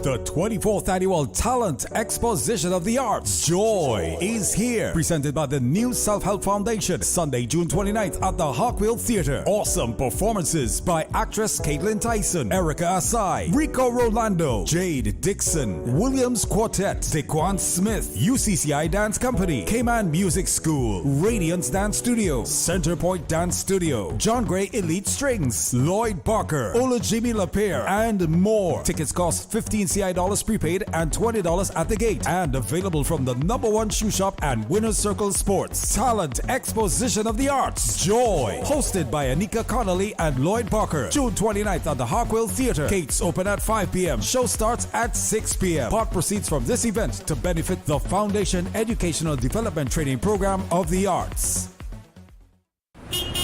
The 24th Annual Talent Exposition of the Arts, Joy, is here. Presented by the New Self-Help Foundation, Sunday, June 29th at the Hawkwheel Theatre. Awesome performances by actress Caitlin Tyson, Erica Asai, Rico Rolando, Jade Dixon, Williams Quartet, Dequan Smith, UCCI Dance Company, Cayman Music School, Radiance Dance Studio, Centerpoint Dance Studio, John Gray Elite Strings, Lloyd Barker, Ola Jimmy LaPierre, and more. Tickets cost $15 CI prepaid and $20 at the gate, and available from the #1 shoe shop and Winners Circle Sports. Talent Exposition of the Arts, Joy, hosted by Anika Connolly and Lloyd Barker, June 29th at the Hawkwheel Theatre. Gates open at 5 p.m. Show starts at 6 p.m. Part proceeds from this event to benefit the Foundation Educational Development Training Program of the Arts.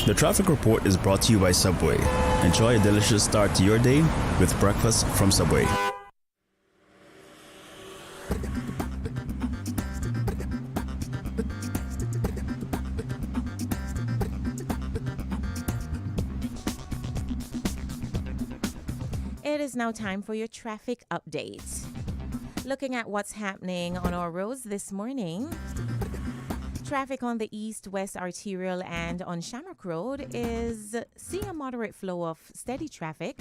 The traffic report is brought to you by Subway. Enjoy a delicious start to your day with breakfast from Subway. It is now time for your traffic update. Looking at what's happening on our roads this morning. Traffic on the east-west arterial and on Shamrock Road is seeing a moderate flow of steady traffic.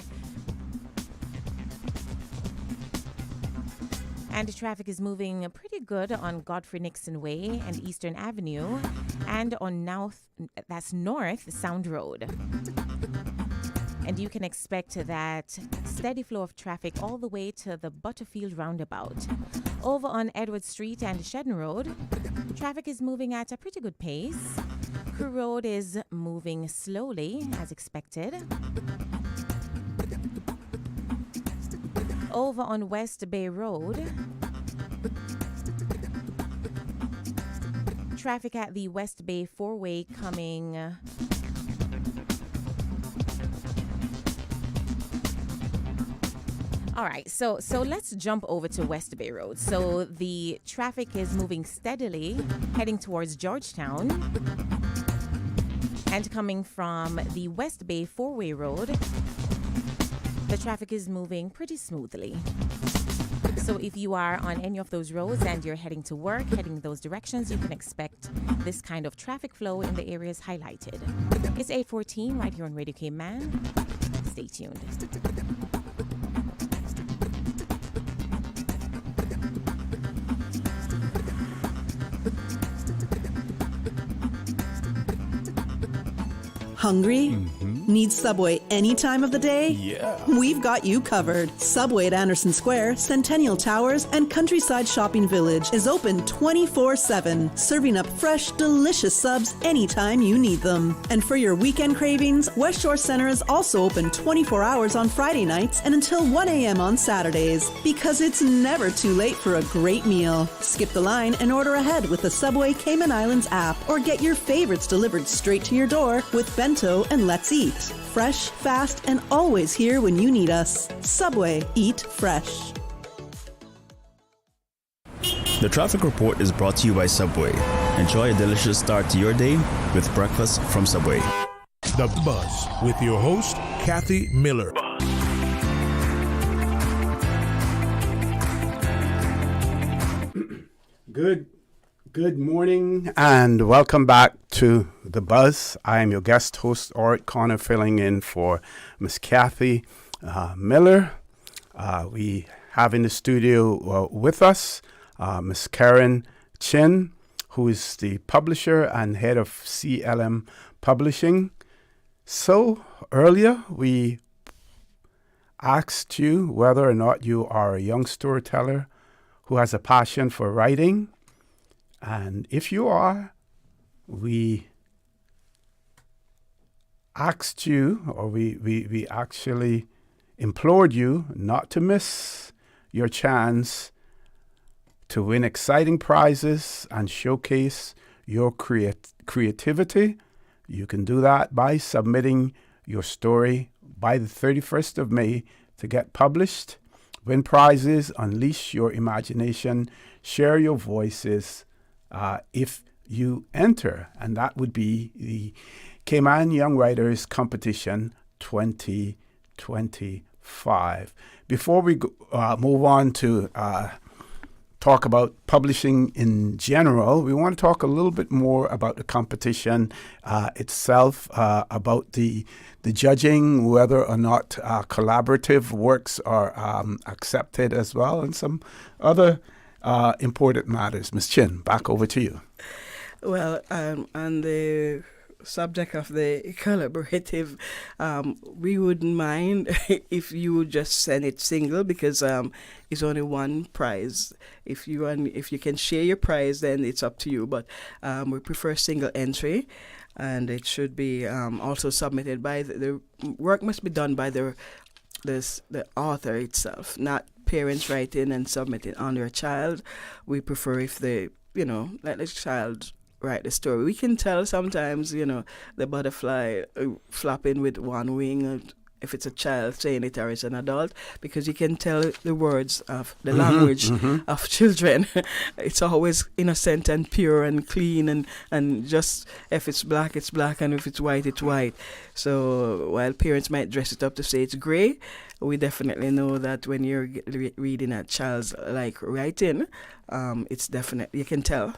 And the traffic is moving pretty good on Godfrey Nixon Way and Eastern Avenue, and on North Sound Road. And you can expect that steady flow of traffic all the way to the Butterfield roundabout. Over on Edward Street and Shedden Road, traffic is moving at a pretty good pace. Crew Road is moving slowly, as expected. Over on West Bay Road, traffic at the West Bay four-way coming all right, so let's jump over to West Bay Road. So the traffic is moving steadily, heading towards Georgetown. And coming from the West Bay four-way road, the traffic is moving pretty smoothly. So if you are on any of those roads and you're heading to work, heading those directions, you can expect this kind of traffic flow in the areas highlighted. It's 8:14 right here on Radio Cayman. Stay tuned. Hungry? Need Subway any time of the day? Yeah. We've got you covered. Subway at Anderson Square, Centennial Towers, and Countryside Shopping Village is open 24/7, serving up fresh, delicious subs anytime you need them. And for your weekend cravings, West Shore Center is also open 24 hours on Friday nights and until 1 a.m. on Saturdays, because it's never too late for a great meal. Skip the line and order ahead with the Subway Cayman Islands app, or get your favorites delivered straight to your door with Bento and Let's Eat. Fresh, fast, and always here when you need us. Subway, eat fresh. The traffic report is brought to you by Subway. Enjoy a delicious start to your day with breakfast from Subway. The Buzz with your host, Kathy Miller. Good morning and welcome back to The Buzz. I am your guest host, Orrett Connor, filling in for Miss Kathy Miller. We have in the studio with us Miss Karen Chin, who is the publisher and head of CLM Publishing. So earlier we asked you whether or not you are a young storyteller who has a passion for writing. And if you are, we asked you, or we actually implored you not to miss your chance to win exciting prizes and showcase your creativity. You can do that by submitting your story by the 31st of May to get published. Win prizes, unleash your imagination, share your voices if you enter. And that would be the Cayman Young Writers Competition 2025. Before we move on to talk about publishing in general, we want to talk a little bit more about the competition itself, about the judging, whether or not collaborative works are accepted as well, and some other important matters. Ms. Chin, back over to you. Well, on the subject of the collaborative, we wouldn't mind if you would just send it single, because it's only one prize. If you can share your prize, then it's up to you. But we prefer single entry, and it should be also submitted by the work must be done by the author itself, not parents writing and submitting on their child. We prefer if let the child write the story. We can tell sometimes, the butterfly flapping with one wing, if it's a child saying it or it's an adult, because you can tell the words of the language of children. It's always innocent and pure and clean, and just if it's black, it's black, and if it's white, it's white. So while parents might dress it up to say it's gray, we definitely know that when you're reading a child's writing, it's definitely, you can tell.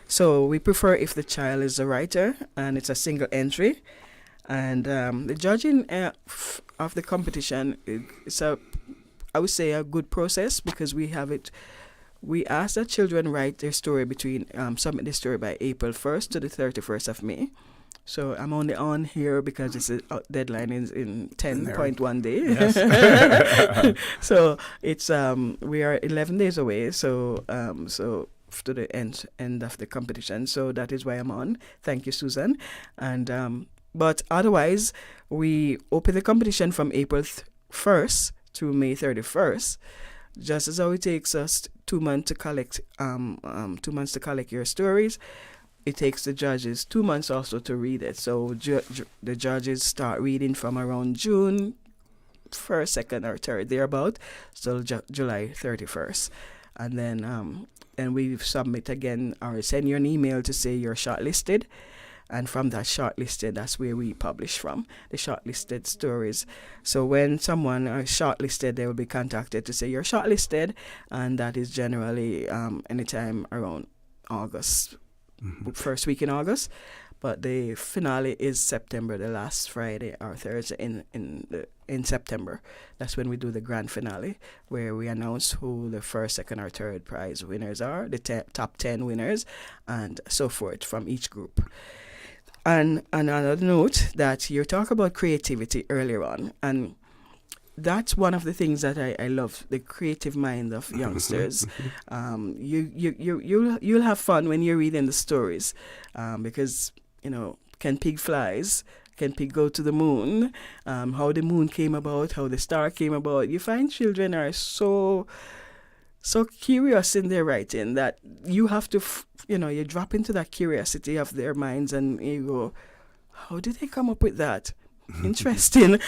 So we prefer if the child is a writer and it's a single entry. And the judging of the competition is I would say a good process, because we ask that children write their story submit their story by April 1st to the 31st of May. So I'm only on here because it's a deadline in 10.1 days. Yes. So it's we are 11 days away. So to the end of the competition. So that is why I'm on. Thank you, Susan. And but otherwise, we open the competition from April 1st to May 31st. Just as how it takes us 2 months to collect 2 months to collect your stories, it takes the judges 2 months also to read it. So the judges start reading from around June 1st, 2nd, or 3rd, thereabout, till July 31st. And then we submit again, or send you an email to say you're shortlisted. And from that shortlisted, that's where we publish from, the shortlisted stories. So when someone is shortlisted, they will be contacted to say you're shortlisted, and that is generally anytime around August, first week in August. But the finale is September, the last Friday or Thursday in September. That's when we do the grand finale, where we announce who the first, second, or third prize winners are, the top 10 winners, and so forth from each group. And another note that you talk about creativity earlier on, and that's one of the things that I love, the creative mind of youngsters. You'll have fun when you're reading the stories, because, can pig flies? Can pig go to the moon? How the moon came about, how the star came about. You find children are so curious in their writing that you have to, you drop into that curiosity of their minds and you go, how did they come up with that? Interesting,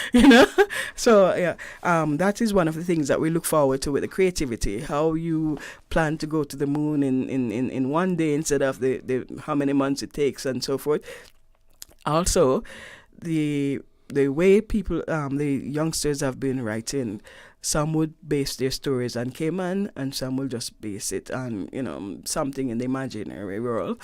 So that is one of the things that we look forward to with the creativity. How you plan to go to the moon in one day instead of the how many months it takes and so forth. Also, the way people, the youngsters have been writing. Some would base their stories on Cayman, and some will just base it on, something in the imaginary world.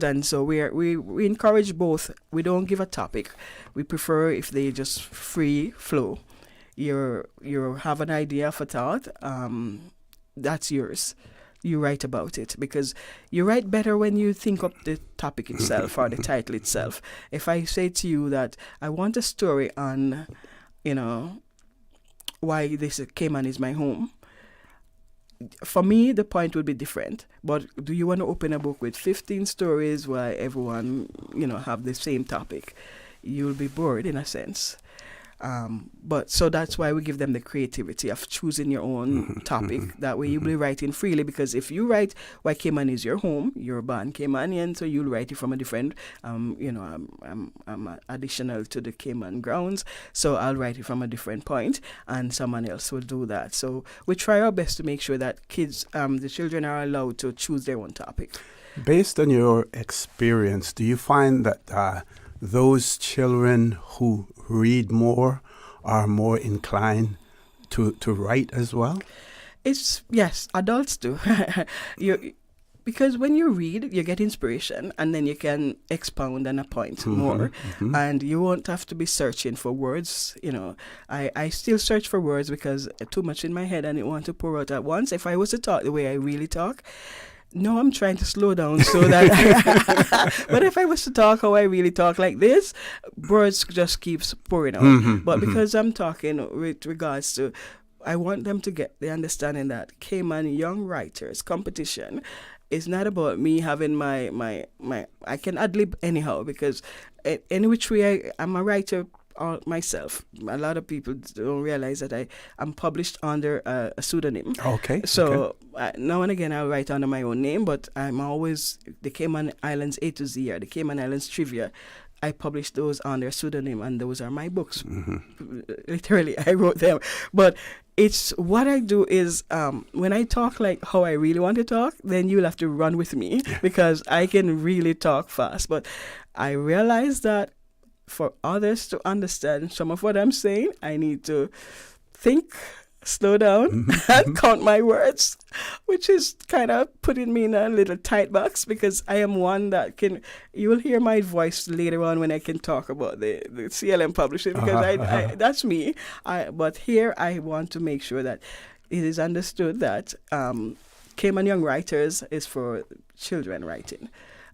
And so we encourage both. We don't give a topic. We prefer if they just free flow. You have an idea of a thought, that's yours. You write about it, because you write better when you think of the topic itself or the title itself. If I say to you that I want a story on, why this Cayman is my home, for me the point would be different. But do you want to open a book with 15 stories where everyone have the same topic? You'll be bored in a sense. But so that's why we give them the creativity of choosing your own topic. That way you'll be writing freely, because if you write why Cayman is your home, you're born Caymanian, so you'll write it from a different, I'm additional to the Cayman grounds, so I'll write it from a different point, and someone else will do that. So we try our best to make sure that kids, the children are allowed to choose their own topic. Based on your experience, do you find that those children who read more are more inclined to write as well? Yes, adults do. Because when you read, you get inspiration, and then you can expound on a point more, and you won't have to be searching for words. I still search for words because too much in my head and I want to pour out at once. If I was to talk the way I really talk, no, I'm trying to slow down so that. But if I was to talk how I really talk like this, words just keeps pouring out. But because I'm talking with regards to, I want them to get the understanding that Cayman Young Writers Competition is not about me having my I can ad-lib anyhow, because any which way I'm a writer myself. A lot of people don't realize that I'm published under a pseudonym. Okay. So now and again I'll write under my own name, but I'm always the Cayman Islands A to Z or the Cayman Islands Trivia. I publish those under pseudonym, and those are my books. Literally, I wrote them. But it's what I do is when I talk like how I really want to talk, then you'll have to run with me because I can really talk fast. But I realize that for others to understand some of what I'm saying, I need to think, slow down, and count my words, which is kind of putting me in a little tight box, because I am one that you will hear my voice later on when I can talk about the CLM publishing, because I that's me. But here I want to make sure that it is understood that Cayman Young Writers is for children writing.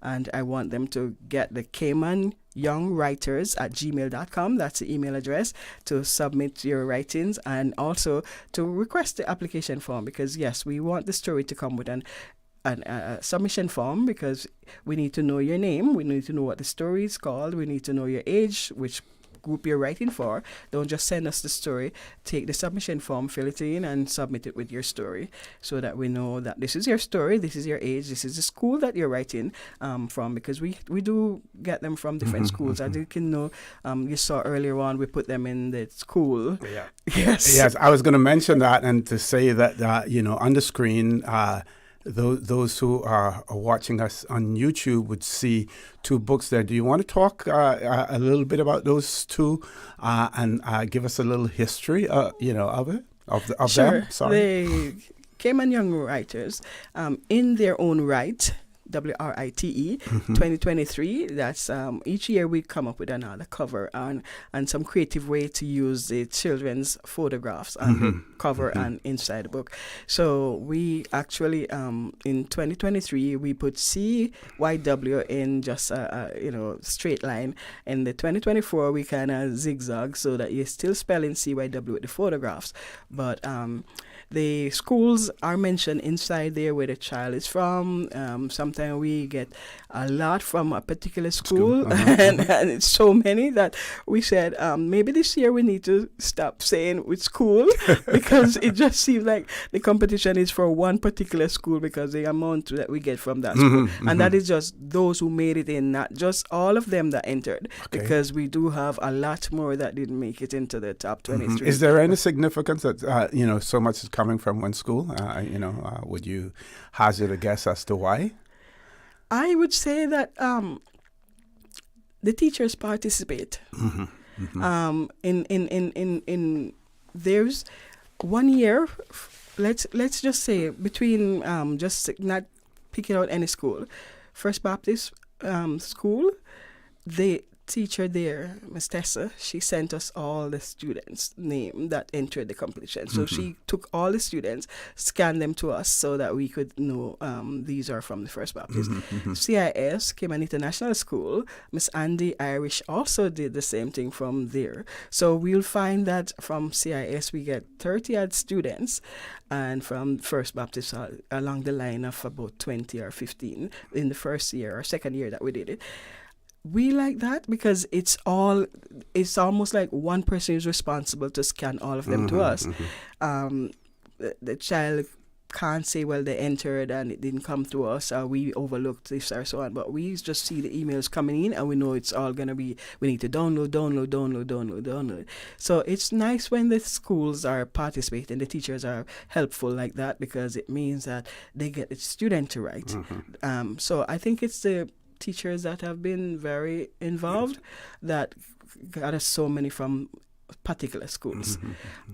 And I want them to get the Cayman Young Writers at gmail.com. That's the email address to submit your writings, and also to request the application form, because yes, we want the story to come with a submission form, because we need to know your name, we need to know what the story is called, we need to know your age, which group you're writing for. Don't just send us the story. Take the submission form, fill it in, and submit it with your story, so that we know that this is your story, this is your age, this is the school that you're writing from, because we do get them from different schools. As you can know, you saw earlier on, we put them in the school. Yeah. Yes, I was going to mention that, and to say that on the screen, those who are watching us on YouTube would see two books there. Do you want to talk a little bit about those two and give us a little history, of it, of sure. them? Sorry. The Cayman Young Writers, in their own right, WRITE 2023. That's each year we come up with another cover and some creative way to use the children's photographs on the cover and inside the book. So we actually in 2023 we put CYW in just a straight line. In the 2024 we kind of zigzag so that you're still spelling CYW with the photographs, but the schools are mentioned inside there where the child is from. Sometimes we get a lot from a particular school, and it's so many that we said maybe this year we need to stop saying which school because it just seems like the competition is for one particular school because the amount that we get from that school. And that is just those who made it in, not just all of them that entered, because we do have a lot more that didn't make it into the top 23. Is there any significance that, so much is coming from one school? Would you hazard a guess as to why? I would say that the teachers participate. In there's 1 year. Let's just say between just not picking out any school, First Baptist school, the teacher there, Miss Tessa, she sent us all the students' name that entered the competition. So she took all the students, scanned them to us so that we could know these are from the First Baptist. CIS, Cayman International School, Miss Andy Irish also did the same thing from there. So we'll find that from CIS we get 30-odd students, and from First Baptist along the line of about 20 or 15 in the first year or second year that we did it. We like that because it's almost like one person is responsible to scan all of them to us. The child can't say, well, they entered and it didn't come to us, or we overlooked this or so on, but we just see the emails coming in and we know it's all going to be, we need to download. So it's nice when the schools are participating, the teachers are helpful like that, because it means that they get the student to write. So I think it's the teachers that have been very involved that got us so many from particular schools.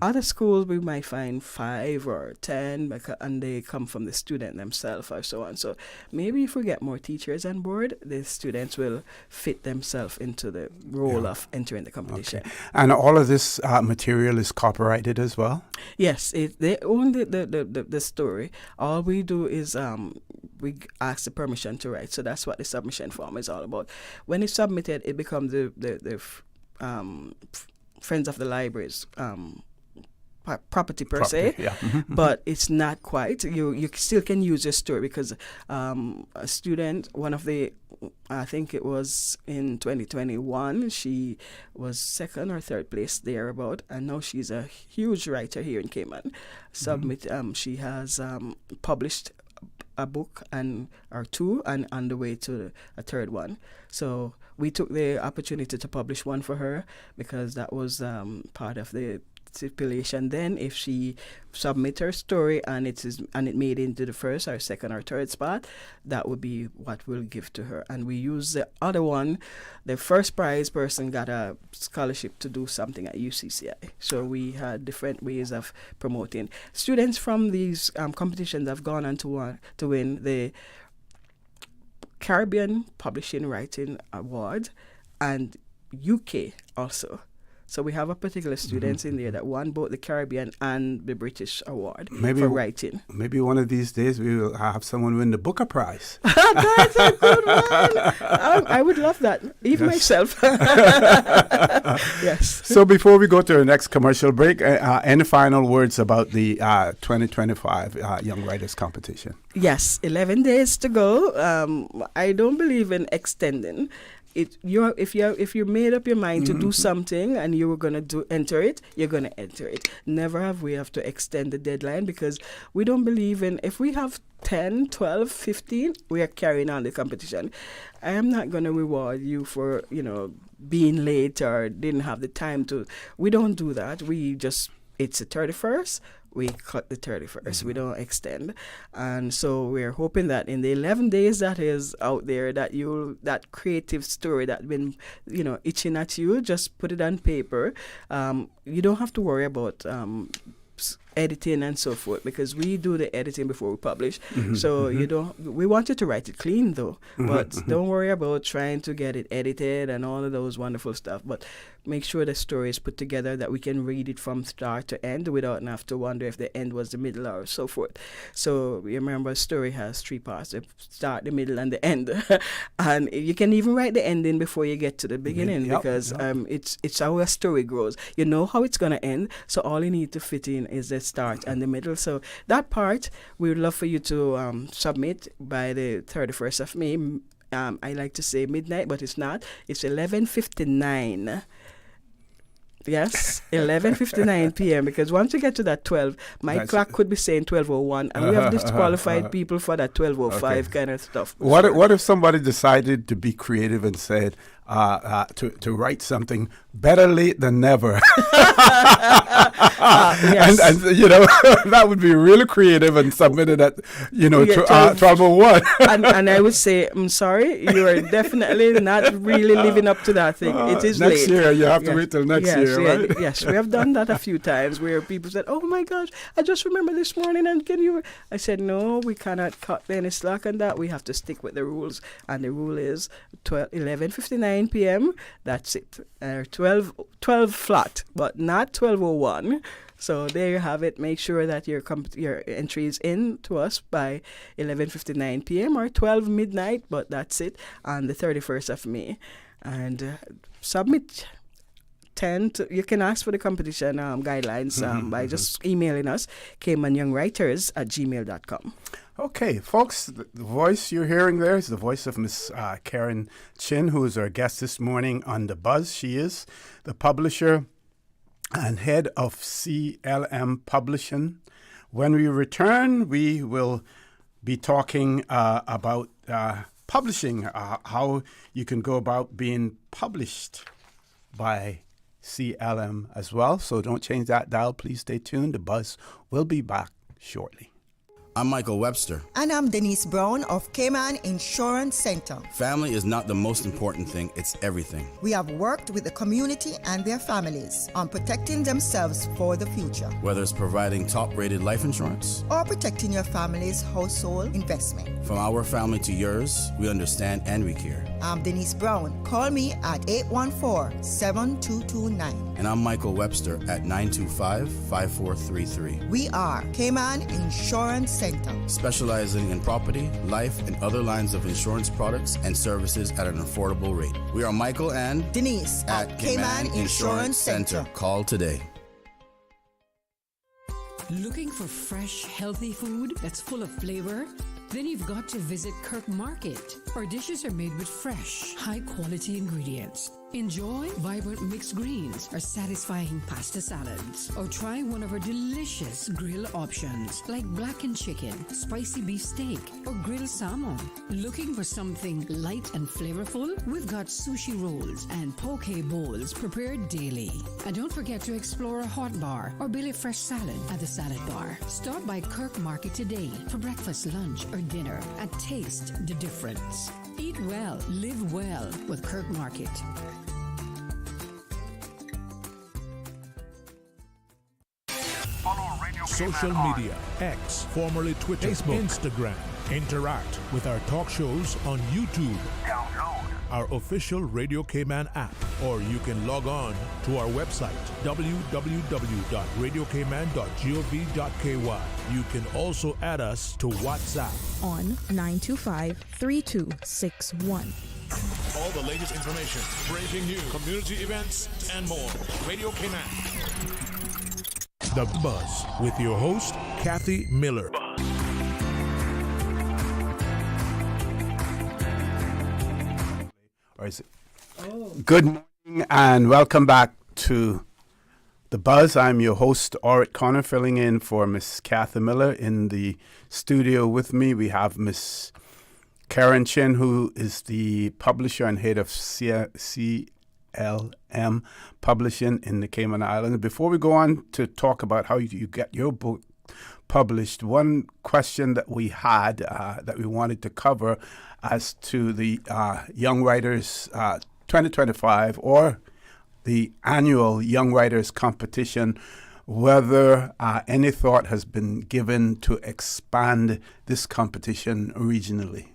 Other schools we might find 5 or 10 and they come from the student themselves or so on. So maybe if we get more teachers on board, the students will fit themselves into the role of entering the competition. And all of this material is copyrighted as well? Yes, they own the story. All we do is we ask the permission to write. So that's what the submission form is all about. When it's submitted, it becomes the Friends of the Library's property per se, but it's not quite. You still can use your story because a student, one of the, I think it was in 2021, she was 2nd or 3rd place thereabout, and now she's a huge writer here in Cayman. She has published a book or 2 and on the way to a 3rd one. So we took the opportunity to publish one for her because that was part of the stipulation. Then if she submit her story and it made into the 1st or 2nd or 3rd spot, that would be what we'll give to her. And we use the other one. The first prize person got a scholarship to do something at UCCI. So we had different ways of promoting. Students from these competitions have gone on to win the Caribbean Publishing Writing Award and UK also. So we have a particular students in there that won both the Caribbean and the British award for writing. Maybe one of these days we will have someone win the Booker Prize. That's a good one. I would love that, even myself. Yes. So before we go to our next commercial break, any final words about the 2025 Young Writers Competition? Yes, 11 days to go. I don't believe in extending. If you made up your mind to do something and you were going to enter it, you're going to enter it. Never have we have to extend the deadline, because we don't believe in, if we have 10, 12, 15, we are carrying on the competition. I am not going to reward you for, being late or didn't have the time to. We don't do that. It's the 31st. We cut the 31st. We don't extend. And so we're hoping that in the 11 days that is out there, that creative story that's been, itching at you, just put it on paper. You don't have to worry about editing and so forth, because we do the editing before we publish. So you don't. We want you to write it clean though, but don't worry about trying to get it edited and all of those wonderful stuff. But make sure the story is put together that we can read it from start to end without have to wonder if the end was the middle or so forth. So remember, a story has 3 parts: the start, the middle, and the end. And you can even write the ending before you get to the beginning, because it's how a story grows. You know how it's going to end, so all you need to fit in is the start and the middle. So that part, we would love for you to submit by the 31st of May. I like to say midnight, but it's not. It's 11:59. Yes, 11:59 p.m. Because once you get to that 12, my clock could be saying 12:01, and we have disqualified people for that 12:05 kind of stuff. What if somebody decided to be creative and said to write something better late than never? Yes. and that would be really creative and submit it at 12:01. and I would say, I'm sorry, you are definitely not really living up to that thing. It is next late. year. You have to wait till next year, right? Yes, we have done that a few times where people said, "Oh my gosh, I just remember this morning, and can you?" I said, "No, we cannot cut any slack on that. We have to stick with the rules, and the rule is 11:59 p.m. That's it. 12 flat, but not 12:01. So there you have it. Make sure that your entry is in to us by 11:59 p.m. or 12 midnight, but that's it, on the 31st of May. And submit. You can ask for the competition guidelines by just emailing us, caymanyoungwriters@gmail.com. Okay, folks, the voice you're hearing there is the voice of Miss Karen Chin, who is our guest this morning on The Buzz. She is the publisher and head of CLM Publishing. When we return, we will be talking about publishing, how you can go about being published by CLM as well. So don't change that dial. Please stay tuned. The Buzz will be back shortly. I'm Michael Webster. And I'm Denise Brown of Cayman Insurance Center. Family is not the most important thing, it's everything. We have worked with the community and their families on protecting themselves for the future. Whether it's providing top-rated life insurance or protecting your family's household investment. From our family to yours, we understand and we care. I'm Denise Brown. Call me at 814-7229. And I'm Michael Webster at 925-5433. We are Cayman Insurance Center, specializing in property, life, and other lines of insurance products and services at an affordable rate. We are Michael and Denise at Cayman Insurance Center. Call today. Looking for fresh, healthy food that's full of flavor? Then you've got to visit Kirk Market. Our dishes are made with fresh, high-quality ingredients. Enjoy vibrant mixed greens or satisfying pasta salads. Or try one of our delicious grill options like blackened chicken, spicy beef steak, or grilled salmon. Looking for something light and flavorful? We've got sushi rolls and poke bowls prepared daily. And don't forget to explore a hot bar or Billy Fresh salad at the salad bar. Stop by Kirk Market today for breakfast, lunch, or dinner and taste the difference. Eat well, live well with Kirk Market. Social media, X, formerly Twitter, Facebook, Instagram. Interact with our talk shows on YouTube. Download our official Radio Cayman app, or you can log on to our website, www.radiocayman.gov.ky. You can also add us to WhatsApp on 925-3261. All the latest information, breaking news, community events, and more. Radio Cayman. The Buzz with your host, Kathy Miller. Or is it? Good morning and welcome back to The Buzz. I'm your host, Orrett Connor, filling in for Miss Kathy Miller. In the studio with me, we have Miss Karen Chin, who is the publisher and head of CLM Publishing in the Cayman Islands. Before we go on to talk about how you get your book published, one question that we had that we wanted to cover as to the Young Writers 2025 or the annual Young Writers Competition whether any thought has been given to expand this competition regionally.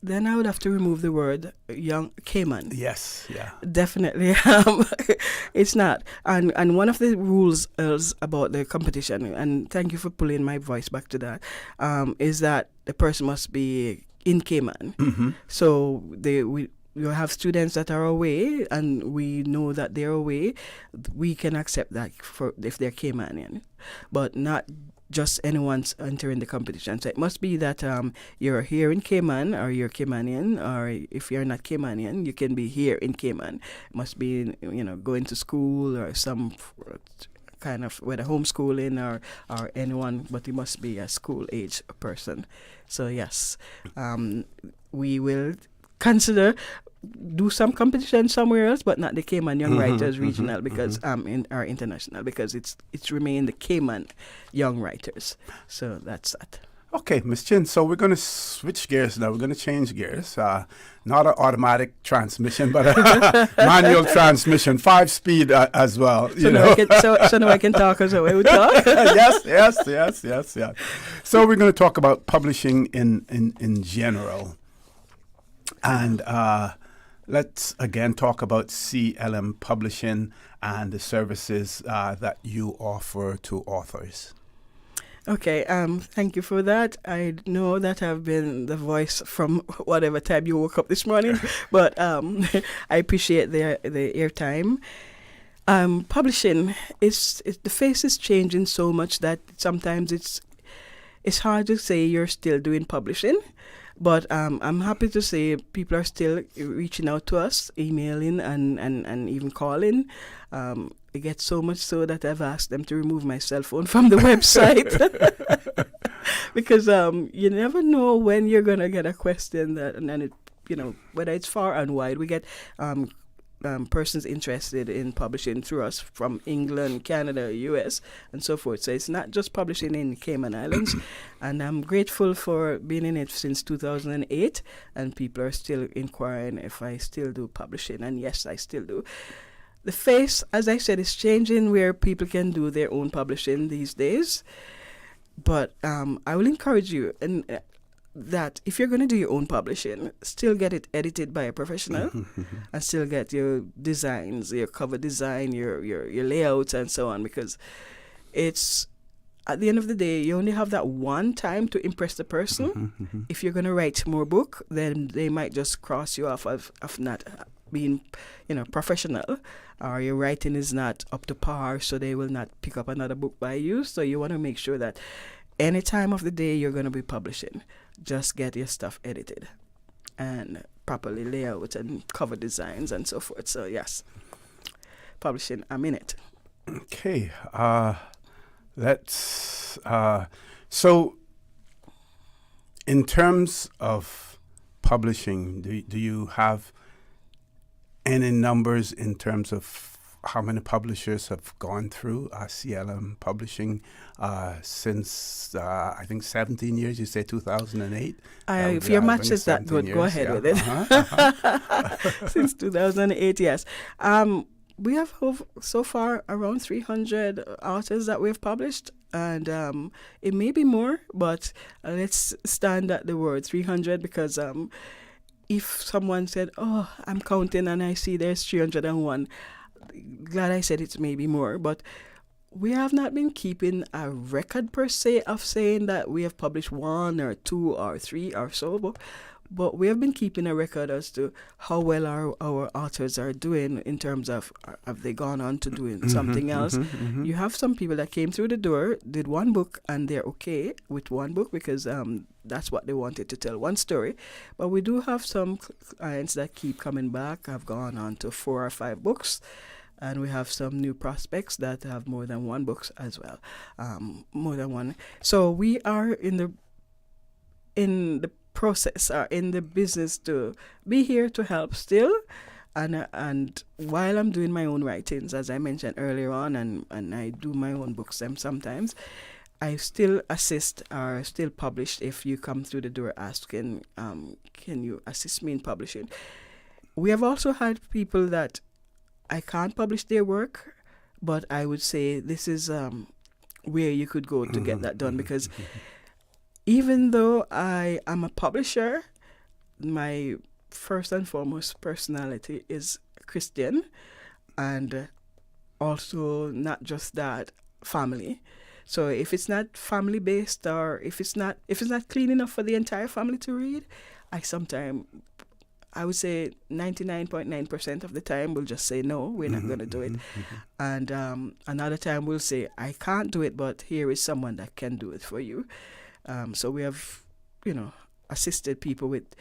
Then I would have to remove the word young Cayman. Yes, yeah. Definitely. It's not. And one of the rules is about the competition, and thank you for pulling my voice back to that, is that the person must be in Cayman. Mm-hmm. So we have students that are away, and we know that they're away. We can accept that for if they're Caymanian, but not just anyone's entering the competition. So it must be that you're here in Cayman, or you're Caymanian, or if you're not Caymanian, you can be here in Cayman. It must be, going to school or some kind of, whether homeschooling or anyone, but you must be a school age person. So yes, we will consider do some competition somewhere else, but not the Cayman Young Writers Regional, because in our international, because it's remained the Cayman Young Writers. So that's that. Okay, Ms. Chin, so we're going to switch gears now. We're going to change gears. Not an automatic transmission, but a manual transmission, 5-speed as well. So now I can talk as we talk? Yes. So we're going to talk about publishing in general. And let's again talk about CLM Publishing and the services that you offer to authors. Okay, thank you for that. I know that I've been the voice from whatever time you woke up this morning, but I appreciate the airtime. Publishing, the face is changing so much that sometimes it's hard to say you're still doing publishing. But I'm happy to say people are still reaching out to us, emailing and even calling. It gets so much so that I've asked them to remove my cell phone from the website. Because you never know when you're going to get a question and it, whether it's far and wide. We get persons interested in publishing through us from England, Canada, US, and so forth. So it's not just publishing in Cayman Islands. And I'm grateful for being in it since 2008, and people are still inquiring if I still do publishing. And yes, I still do. The face, as I said, is changing where people can do their own publishing these days. But I will encourage you that if you're going to do your own publishing, still get it edited by a professional and still get your designs, your cover design, your layouts and so on, because it's, at the end of the day, you only have that one time to impress the person. If you're going to write more book, then they might just cross you off of not being, professional, or your writing is not up to par, so they will not pick up another book by you. So you want to make sure that any time of the day you're going to be publishing, just get your stuff edited and properly layout and cover designs and so forth. So yes, publishing, I'm in it. Okay, let's. So, in terms of publishing, do you have any numbers in terms of how many publishers have gone through CLM Publishing since, I think, 17 years? You say 2008? If your match is that good, go ahead with it. Since 2008, yes. We have so far around 300 authors that we've published, and it may be more, but let's stand at the word 300, because if someone said, oh, I'm counting and I see there's 301, glad I said it's maybe more, but we have not been keeping a record per se of saying that we have published 1 or 2 or 3 or so, but we have been keeping a record as to how well our authors are doing in terms of, have they gone on to doing something else. You have some people that came through the door, did one book, and they're okay with one book because that's what they wanted to tell, one story. But we do have some clients that keep coming back, have gone on to 4 or 5 books. And we have some new prospects that have more than one book as well, more than one. So we are in the process, or in the business, to be here to help still. And while I'm doing my own writings, as I mentioned earlier on, and I do my own books sometimes, I still assist or still publish if you come through the door asking, can you assist me in publishing? We have also had people that I can't publish their work, but I would say this is where you could go to get that done, because even though I am a publisher, my first and foremost personality is Christian, and also not just that, family. So if it's not family based, or if it's not clean enough for the entire family to read, I would say 99.9% of the time we'll just say no, we're not going to do it. And another time we'll say, I can't do it, but here is someone that can do it for you. So we have, assisted people with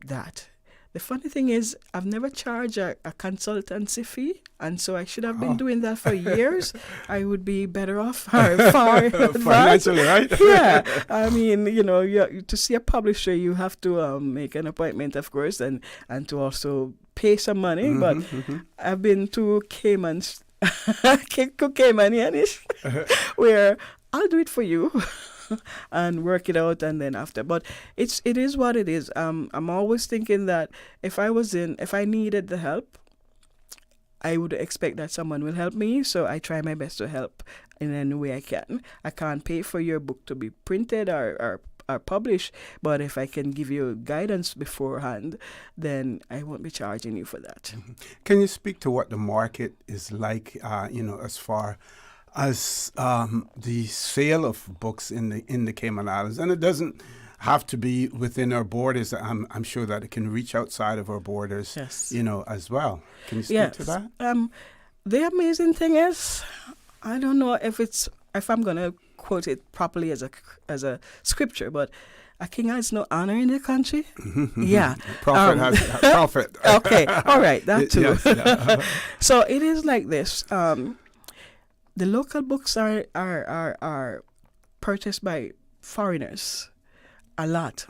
that. The funny thing is, I've never charged a consultancy fee, and so I should have been doing that for years. I would be better off far financially, right? Yeah, I mean, to see a publisher, you have to make an appointment, of course, and to also pay some money. But I've been to Cayman, where I'll do it for you. And work it out, and then after. But it is what it is. I'm always thinking that if I needed the help, I would expect that someone will help me. So I try my best to help in any way I can. I can't pay for your book to be printed or published, but if I can give you guidance beforehand, then I won't be charging you for that. Can you speak to what the market is like? As far as the sale of books in the Cayman Islands, and it doesn't have to be within our borders. I'm sure that it can reach outside of our borders, yes. As well. Can you speak to that? The amazing thing is, I don't know if I'm going to quote it properly as a scripture, but a king has no honor in the country. Yeah, prophet has prophet. Okay, all right, that too. Yes, yeah. So it is like this. The local books are purchased by foreigners a lot.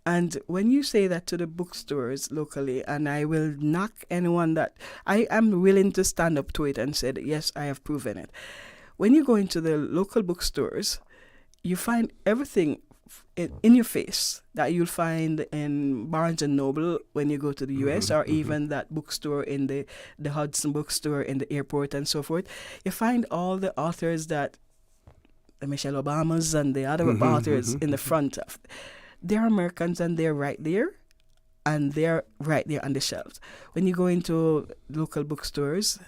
And when you say that to the bookstores locally, and I will knock anyone that I am willing to stand up to it and say that, yes, I have proven it. When you go into the local bookstores, you find everything in your face that you'll find in Barnes and Noble when you go to the US, or even that bookstore in the Hudson bookstore in the airport and so forth. You find all the authors that the Michelle Obamas and the other authors in the front of. They're Americans, and they're right there, and they're right there on the shelves. When you go into local bookstores,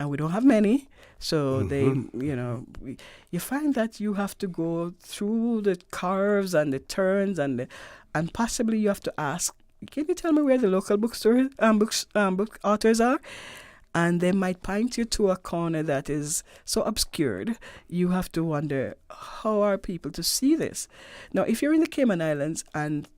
and we don't have many, so you find that you have to go through the curves and the turns, and possibly you have to ask, can you tell me where the local bookstore book authors are? And they might point you to a corner that is so obscured, you have to wonder, how are people to see this? Now, if you're in the Cayman Islands and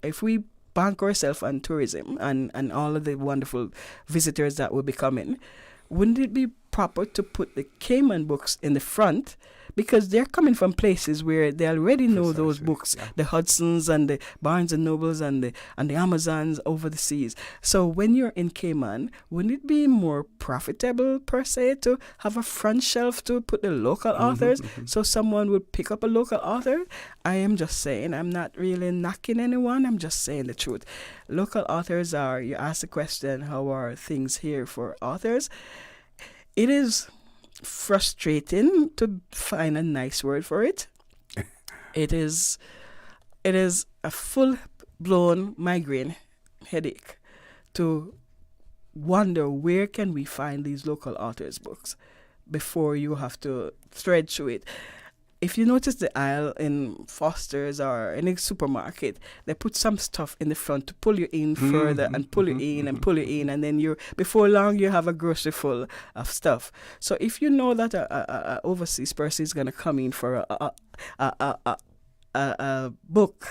if we bank ourselves on tourism and all of the wonderful visitors that will be coming, wouldn't it be proper to put the Cayman books in the front? Because they're coming from places where they already know those books, the Hudsons and the Barnes and Nobles and the Amazons over the seas. So when you're in Cayman, wouldn't it be more profitable, per se, to have a front shelf to put the local authors, so someone would pick up a local author? I am just saying, I'm not really knocking anyone, I'm just saying the truth. Local authors you ask the question, how are things here for authors? It is frustrating, to find a nice word for it. It is a full-blown migraine headache to wonder, where can we find these local authors' books before you have to thread through it. If you notice the aisle in Foster's or any supermarket, they put some stuff in the front to pull you in further and pull you in and pull you in, and then before long you have a grocery full of stuff. So if you know that a overseas person is going to come in for a book,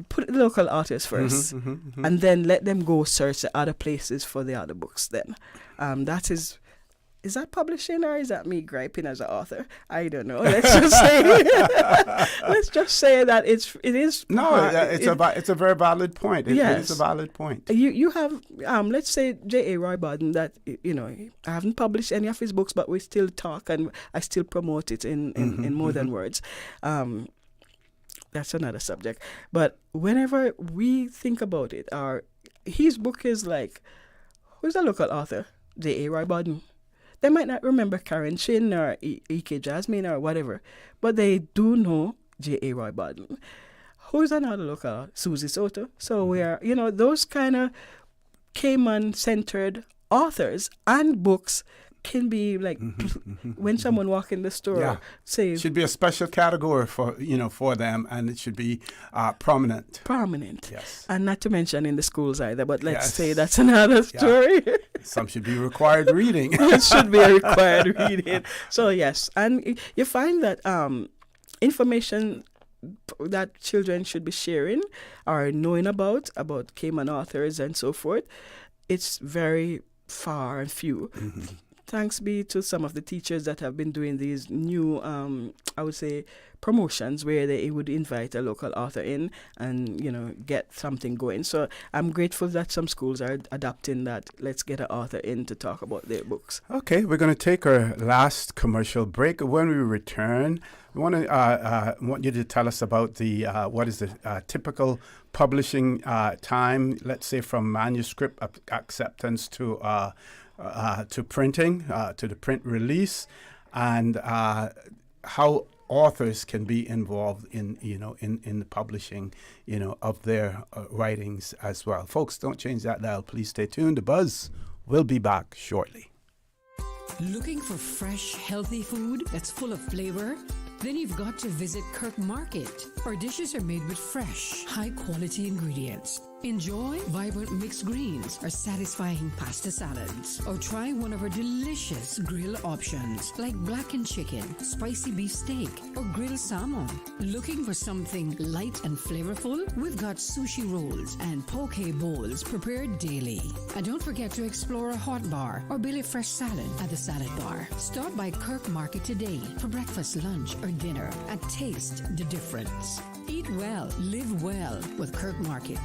put the local artists first, and then let them go search the other places for the other books. Then that is that publishing, or is that me griping as an author? I don't know. Let's just say that it is. No, it's a very valid point. It is a valid point. You have let's say J.A. Roy Barden, that I haven't published any of his books, but we still talk and I still promote it in More Than Words. That's another subject. But whenever we think about it, his book is like, who's a local author? J.A. Roy Bodden. They might not remember Karen Chin or E.K. Jasmine or whatever, but they do know J.A. Roy Bodden. Who's another local? Susie Soto. So we are, those kind of Cayman-centered authors and books can be like when someone walk in the store, say should be a special category for for them, and it should be prominent. Yes, and not to mention in the schools either. But let's say that's another story. Some should be required reading. It should be a required reading. So yes, and you find that information that children should be sharing or knowing about Cayman authors and so forth, it's very far and few. Thanks be to some of the teachers that have been doing these new, I would say, promotions where they would invite a local author in and, get something going. So I'm grateful that some schools are adopting that. Let's get an author in to talk about their books. Okay, we're going to take our last commercial break. When we return, we want you to tell us about the what is the typical publishing time, let's say from manuscript acceptance to printing, to the print release, and how authors can be involved in the publishing of their writings as well. Folks, don't change that dial. Please stay tuned. The Buzz will be back shortly. Looking for fresh, healthy food that's full of flavor? Then you've got to visit Kirk Market. Our dishes are made with fresh, high-quality ingredients. Enjoy vibrant mixed greens or satisfying pasta salads. Or try one of our delicious grill options like blackened chicken, spicy beef steak, or grilled salmon. Looking for something light and flavorful? We've got sushi rolls and poke bowls prepared daily. And don't forget to explore a hot bar or Billy Fresh salad at the salad bar. Stop by Kirk Market today for breakfast, lunch, or dinner and taste the difference. Eat well, live well with Kirk Market.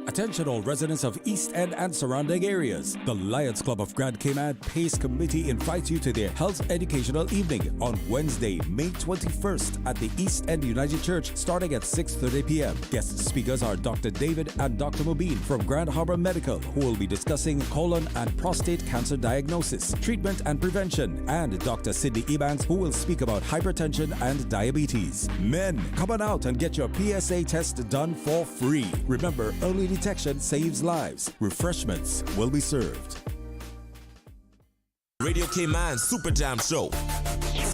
Attention all residents of East End and surrounding areas. The Lions Club of Grand Cayman PACE Committee invites you to their health educational evening on Wednesday, May 21st at the East End United Church starting at 6:30 p.m. Guest speakers are Dr. David and Dr. Mobeen from Grand Harbor Medical, who will be discussing colon and prostate cancer diagnosis, treatment and prevention, and Dr. Sidney Ebanks, who will speak about hypertension and diabetes. Men, come on out and get your PSA test done for free. Remember, early detection saves lives. Refreshments will be served. Radio Cayman Super Jam Show,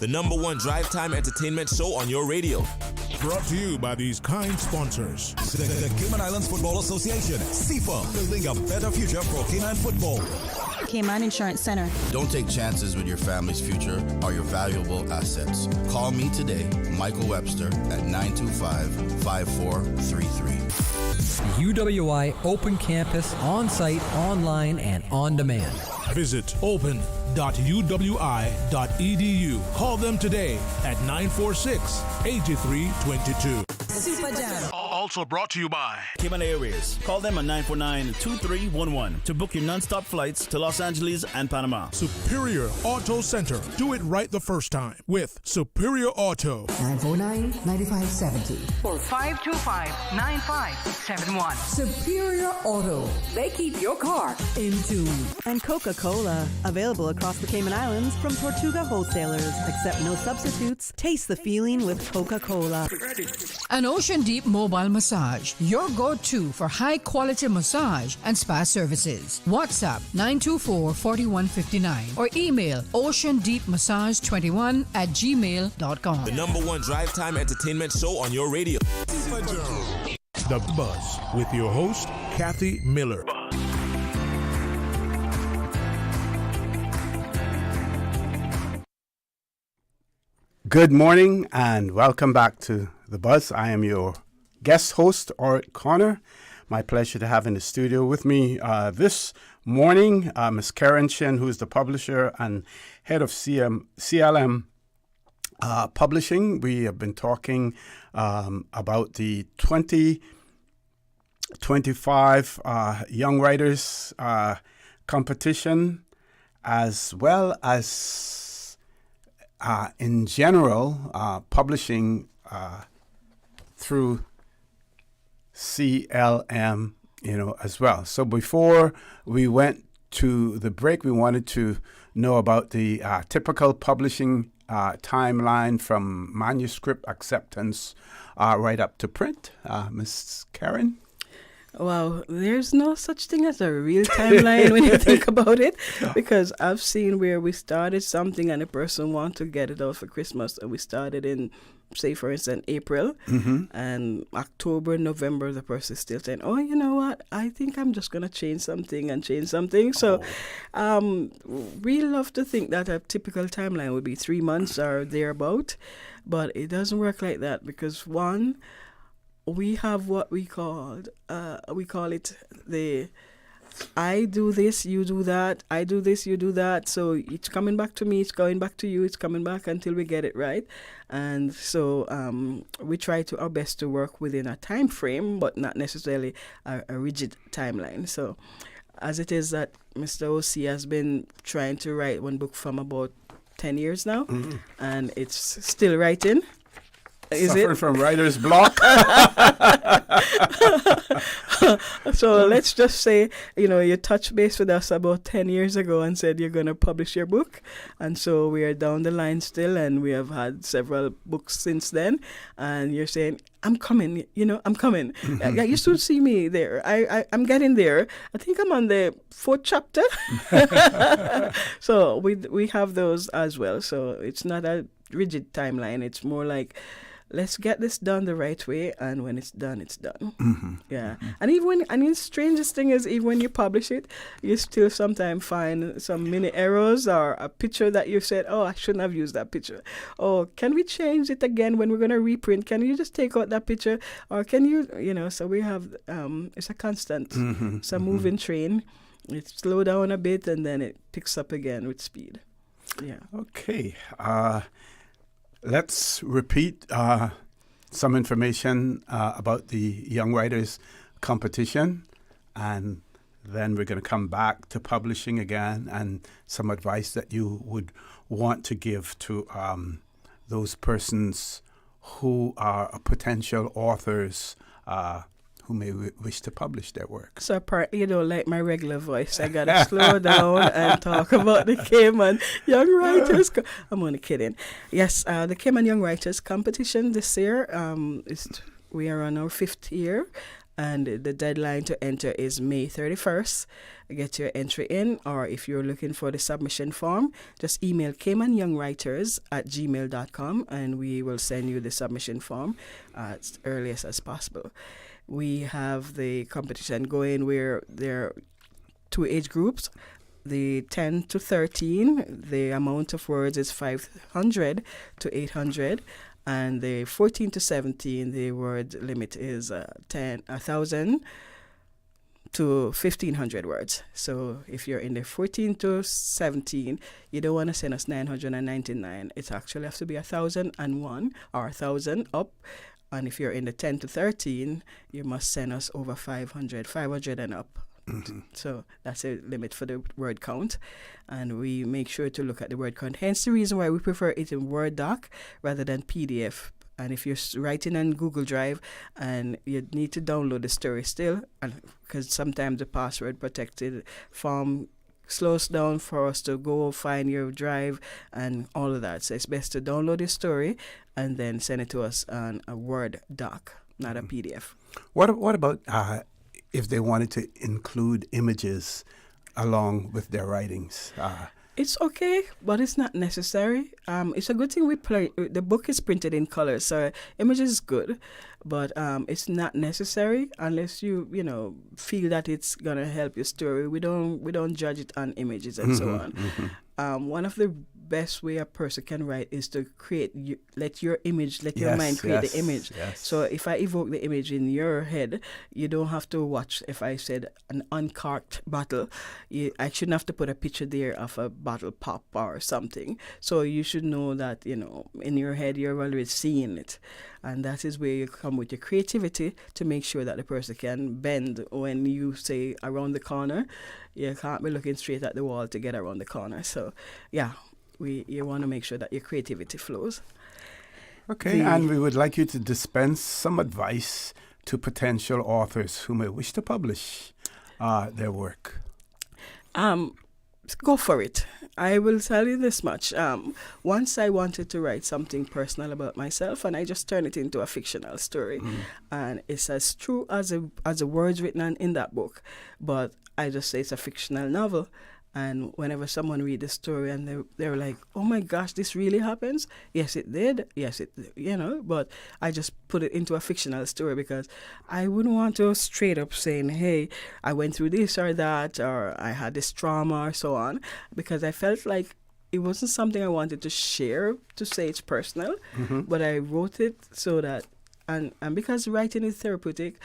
the #1 drive time entertainment show on your radio. Brought to you by these kind sponsors. The Cayman Islands Football Association, CIFA, building a better future for Cayman football. Cayman Insurance Center. Don't take chances with your family's future or your valuable assets. Call me today, Michael Webster, at 925-5433. UWI Open Campus, on-site, online, and on demand. Visit open.uwi.edu. Call them today at 946-8322. Super Jam. Also brought to you by Cayman Airways. Call them at 949-2311 to book your non-stop flights to Los Angeles and Panama. Superior Auto Center. Do it right the first time with Superior Auto. 949-9570 or 525-9571. Superior Auto. They keep your car in tune. And Coca-Cola. Available across the Cayman Islands from Tortuga wholesalers. Accept no substitutes. Taste the feeling with Coca-Cola. An Ocean Deep Mobile Massage, your go-to for high-quality massage and spa services. WhatsApp 924-4159 or email oceandeepmassage21@gmail.com. The #1 drive time entertainment show on your radio. The Buzz with your host, Kathy Miller. Good morning and welcome back to The Buzz. I am your guest host, Orrett Connor. My pleasure to have in the studio with me this morning Ms. Karen Chin, who is the publisher and head of CLM Publishing. We have been talking about the 2025 Young Writers Competition, as well as in general publishing through CLM, as well. So before we went to the break, we wanted to know about the typical publishing timeline from manuscript acceptance right up to print. Miss Karen? Wow, there's no such thing as a real timeline when you think about it, because I've seen where we started something and the person wanted to get it out for Christmas, and we started in, say, for instance, April, and October, November, the person is still saying, oh, you know what, I think I'm just going to change something. So we love to think that a typical timeline would be 3 months or thereabout, but it doesn't work like that, because one, we have what we call it the I do this, you do that, I do this, you do that. So it's coming back to me, it's going back to you, it's coming back until we get it right. And so we try to our best to work within a time frame, but not necessarily a rigid timeline. So as it is that Mr. O.C. has been trying to write one book from about 10 years now, and it's still writing. Suffering from writer's block. So let's just say, you touched base with us about 10 years ago and said you're going to publish your book. And so we are down the line still, and we have had several books since then. And you're saying, I'm coming, I'm coming. You should see me there. I'm getting there. I think I'm on the 4th chapter. So we have those as well. So it's not a rigid timeline. It's more like, let's get this done the right way, and when it's done, it's done. Yeah. And the strangest thing is, even when you publish it, you still sometimes find some mini errors or a picture that you said, oh, I shouldn't have used that picture. Oh, can we change it again when we're going to reprint? Can you just take out that picture? Or can you, so we have, it's a constant, it's a moving train. It slow down a bit, and then it picks up again with speed. Yeah. Okay. Let's repeat some information about the Young Writers Competition, and then we're going to come back to publishing again and some advice that you would want to give to those persons who are potential authors who may wish to publish their work. So apparently you don't like my regular voice. I got to slow down and talk about the Cayman Young Writers. I'm only kidding. Yes, the Cayman Young Writers Competition this year, we are on our 5th year, and the deadline to enter is May 31st. Get your entry in, or if you're looking for the submission form, just email caymanyoungwriters@gmail.com, and we will send you the submission form as earliest as possible. We have the competition going where there are 2 age groups. The 10 to 13, the amount of words is 500 to 800. And the 14 to 17, the word limit is 1,000 to 1,500 words. So if you're in the 14 to 17, you don't want to send us 999. It actually has to be 1,001 or 1,000 up. And if you're in the 10 to 13, you must send us over 500 and up. So that's a limit for the word count. And we make sure to look at the word count. Hence the reason why we prefer it in Word doc rather than PDF. And if you're writing on Google Drive and you need to download the story still, because sometimes the password protected form slows down for us to go find your drive and all of that. So it's best to download your story and then send it to us on a Word doc, not a PDF. What about if they wanted to include images along with their writings? It's okay, but it's not necessary. It's a good thing the book is printed in color, so images is good, but it's not necessary unless you feel that it's gonna help your story. We don't judge it on images and so on. One of the best way a person can write is to let your mind create the image. Yes. So if I evoke the image in your head, you don't have to watch. If I said an uncorked bottle, I shouldn't have to put a picture there of a bottle pop or something. So you should know that, in your head you're already seeing it. And that is where you come with your creativity to make sure that the person can bend when you say around the corner. You can't be looking straight at the wall to get around the corner. So, yeah, you want to make sure that your creativity flows. Okay, and we would like you to dispense some advice to potential authors who may wish to publish their work? Go for it. I will tell you this much. Once I wanted to write something personal about myself, and I just turned it into a fictional story. And it's as true as the words written in that book, but I just say it's a fictional novel. And whenever someone read the story and they're like, oh my gosh, this really happens? Yes, it did. Yes, it, but I just put it into a fictional story because I wouldn't want to straight up saying, hey, I went through this or that, or I had this trauma or so on, because I felt like it wasn't something I wanted to share to say it's personal, but I wrote it so that, and because writing is therapeutic,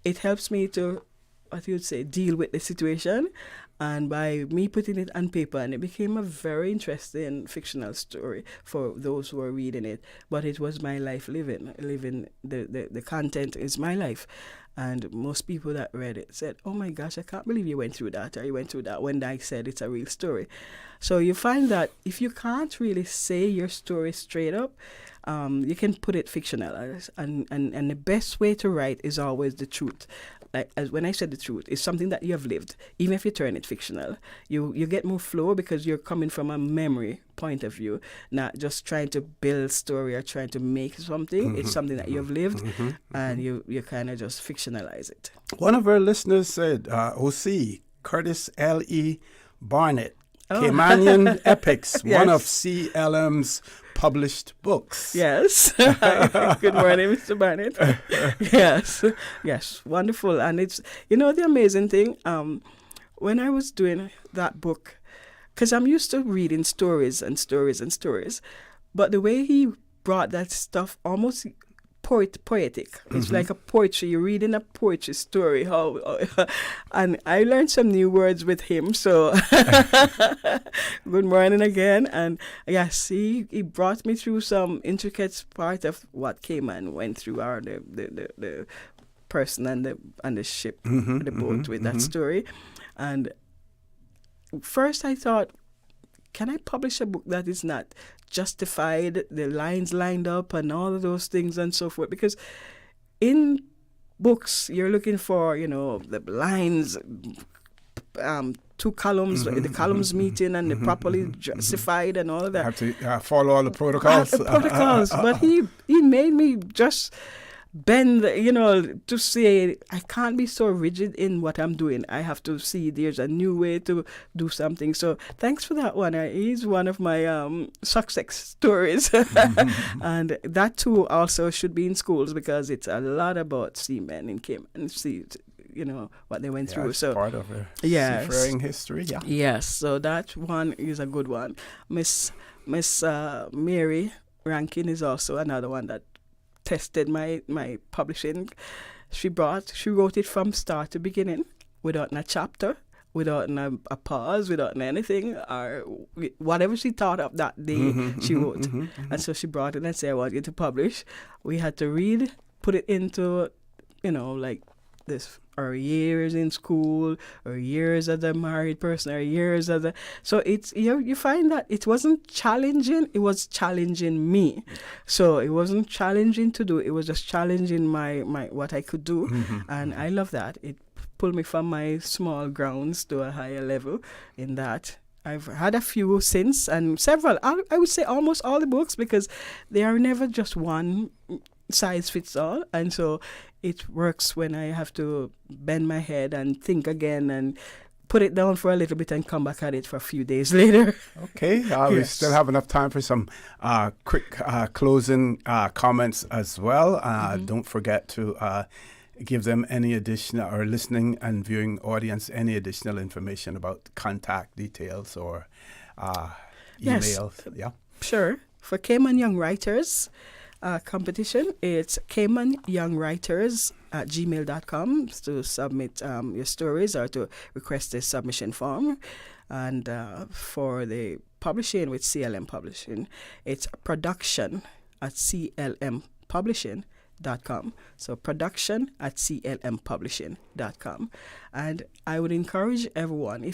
it helps me to, what you would say, deal with the situation. And by me putting it on paper, and it became a very interesting fictional story for those who are reading it. But it was my life living the content is my life. And most people that read it said, oh my gosh, I can't believe you went through that, or you went through that, when I said it's a real story. So you find that if you can't really say your story straight up, you can put it fictionalized. And the best way to write is always the truth. Like, as when I said the truth, it's something that you have lived. Even if you turn it fictional, you get more flow because you're coming from a memory point of view, not just trying to build story or trying to make something. It's something that you've lived, and you kind of just fictionalize it. One of our listeners said, OC, Curtis L.E. Barnett, Cayman Epics, one of CLM's published books. Yes. Good morning, Mr. Barnett. Yes, wonderful. And it's, the amazing thing, when I was doing that book, because I'm used to reading stories and stories and stories, but the way he brought that stuff almost poetic. It's like a poetry. You're reading a poetry story. And I learned some new words with him. So good morning again. And yes, he brought me through some intricate part of what Cayman went through, or the person and the ship, the boat with that story. And first I thought, can I publish a book that is not justified, the lines lined up and all of those things and so forth? Because in books, you're looking for, the lines, 2 columns, the columns meeting and the properly justified and all of that. Have to follow all the protocols. But he made me just bend, to say, I can't be so rigid in what I'm doing. I have to see there's a new way to do something. So thanks for that one. He's one of my success stories. And that too also should be in schools, because it's a lot about seamen in Cayman and see, what they went through. It's so part of a seafaring history. Yeah. Yes. So that one is a good one. Miss Mary Rankin is also another one that tested my publishing. She wrote it from start to beginning, without a chapter, without a pause, without anything, or whatever she thought of that day, she wrote. And so she brought it and said, I want you to publish. We had to read, put it into, like this, or years in school, or years as a married person, or years as a... So it's, you find that it wasn't challenging, it was challenging me. So it wasn't challenging to do, it was just challenging my what I could do. And I love that. It pulled me from my small grounds to a higher level in that. I've had a few since, and several, I would say almost all the books, because they are never just one size fits all. And so it works when I have to bend my head and think again and put it down for a little bit and come back at it for a few days later. Okay. We still have enough time for some quick closing comments as well. Don't forget to give them any additional, or listening and viewing audience, any additional information about contact details or emails. Yeah. Sure. For Cayman Young Writers Competition, it's caymanyoungwriters@gmail.com to submit your stories or to request a submission form. And for the publishing with CLM Publishing, it's production@clmpublishing.com. clmpublishing.com. So production at clmpublishing.com. And I would encourage everyone,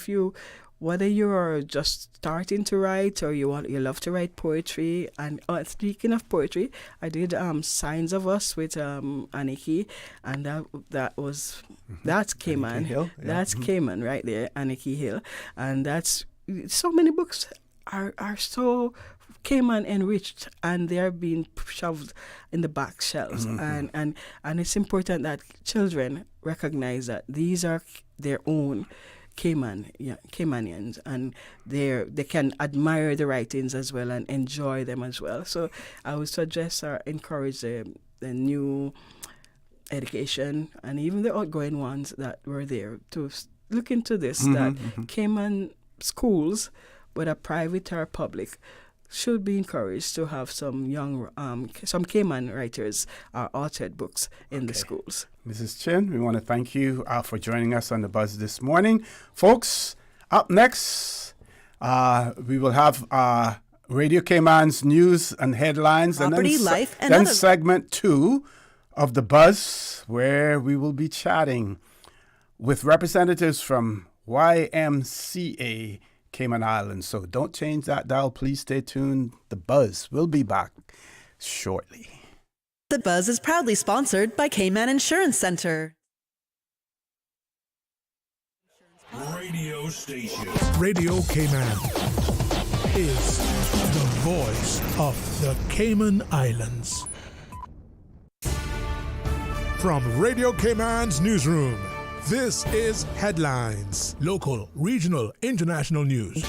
whether you're just starting to write or you love to write poetry. And speaking of poetry, I did Signs of Us with Aniki, and that's Cayman. Hill, yeah. That's Cayman right there, Aniki Hill. And that's so many books are so Cayman enriched, and they are being shoved in the back shelves. And it's important that children recognize that these are their own Caymanians, and they can admire the writings as well and enjoy them as well. So I would suggest or encourage the new education and even the outgoing ones that were there to look into this, that Cayman schools, whether private or public, should be encouraged to have some some Cayman writers authored books in the schools. Mrs. Chin, we want to thank you for joining us on The Buzz this morning. Folks, up next, we will have Radio Cayman's news and headlines. Property, and life, and then other... segment 2 of The Buzz, where we will be chatting with representatives from YMCA Cayman Islands. So don't change that dial. Please stay tuned. The Buzz will be back shortly. The Buzz is proudly sponsored by Cayman Insurance Center. Radio station. Radio Cayman is the voice of the Cayman Islands. From Radio Cayman's newsroom, this is Headlines. Local, regional, international news.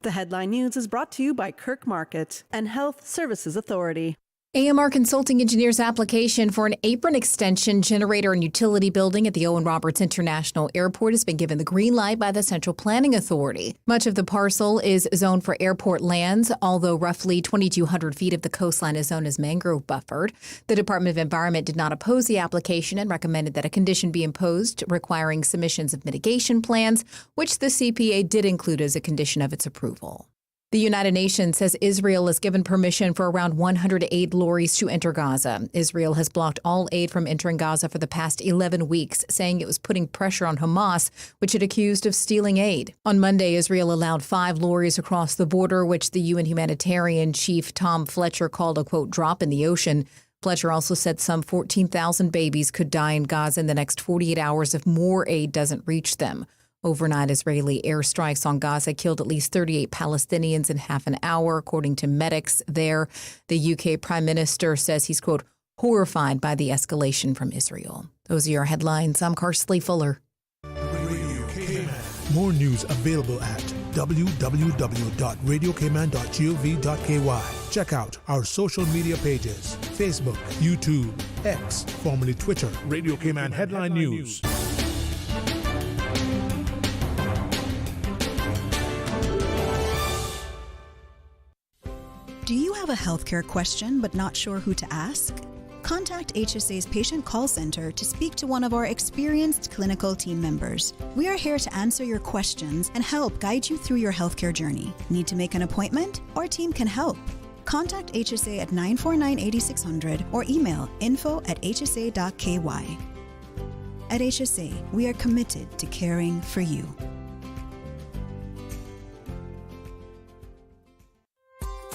The headline news is brought to you by Kirk Market and Health Services Authority. AMR Consulting Engineers' application for an apron extension, generator, and utility building at the Owen Roberts International Airport has been given the green light by the Central Planning Authority. Much of the parcel is zoned for airport lands, although roughly 2,200 feet of the coastline is zoned as mangrove buffered. The Department of Environment did not oppose the application and recommended that a condition be imposed requiring submissions of mitigation plans, which the CPA did include as a condition of its approval. The United Nations says Israel has given permission for around 100 aid lorries to enter Gaza. Israel has blocked all aid from entering Gaza for the past 11 weeks, saying it was putting pressure on Hamas, which it accused of stealing aid. On Monday, Israel allowed 5 lorries across the border, which the UN humanitarian chief Tom Fletcher called a, quote, drop in the ocean. Fletcher also said some 14,000 babies could die in Gaza in the next 48 hours if more aid doesn't reach them. Overnight, Israeli airstrikes on Gaza killed at least 38 Palestinians in half an hour, according to medics there. The UK Prime Minister says he's, quote, horrified by the escalation from Israel. Those are your headlines. I'm Karsley Fuller. More news available at www.radiocayman.gov.ky. Check out our social media pages: Facebook, YouTube, X, formerly Twitter, Radio Cayman Headline News. Do you have a healthcare question but not sure who to ask? Contact HSA's Patient Call Center to speak to one of our experienced clinical team members. We are here to answer your questions and help guide you through your healthcare journey. Need to make an appointment? Our team can help. Contact HSA at 949-8600 or email info@hsa.ky. At HSA, we are committed to caring for you.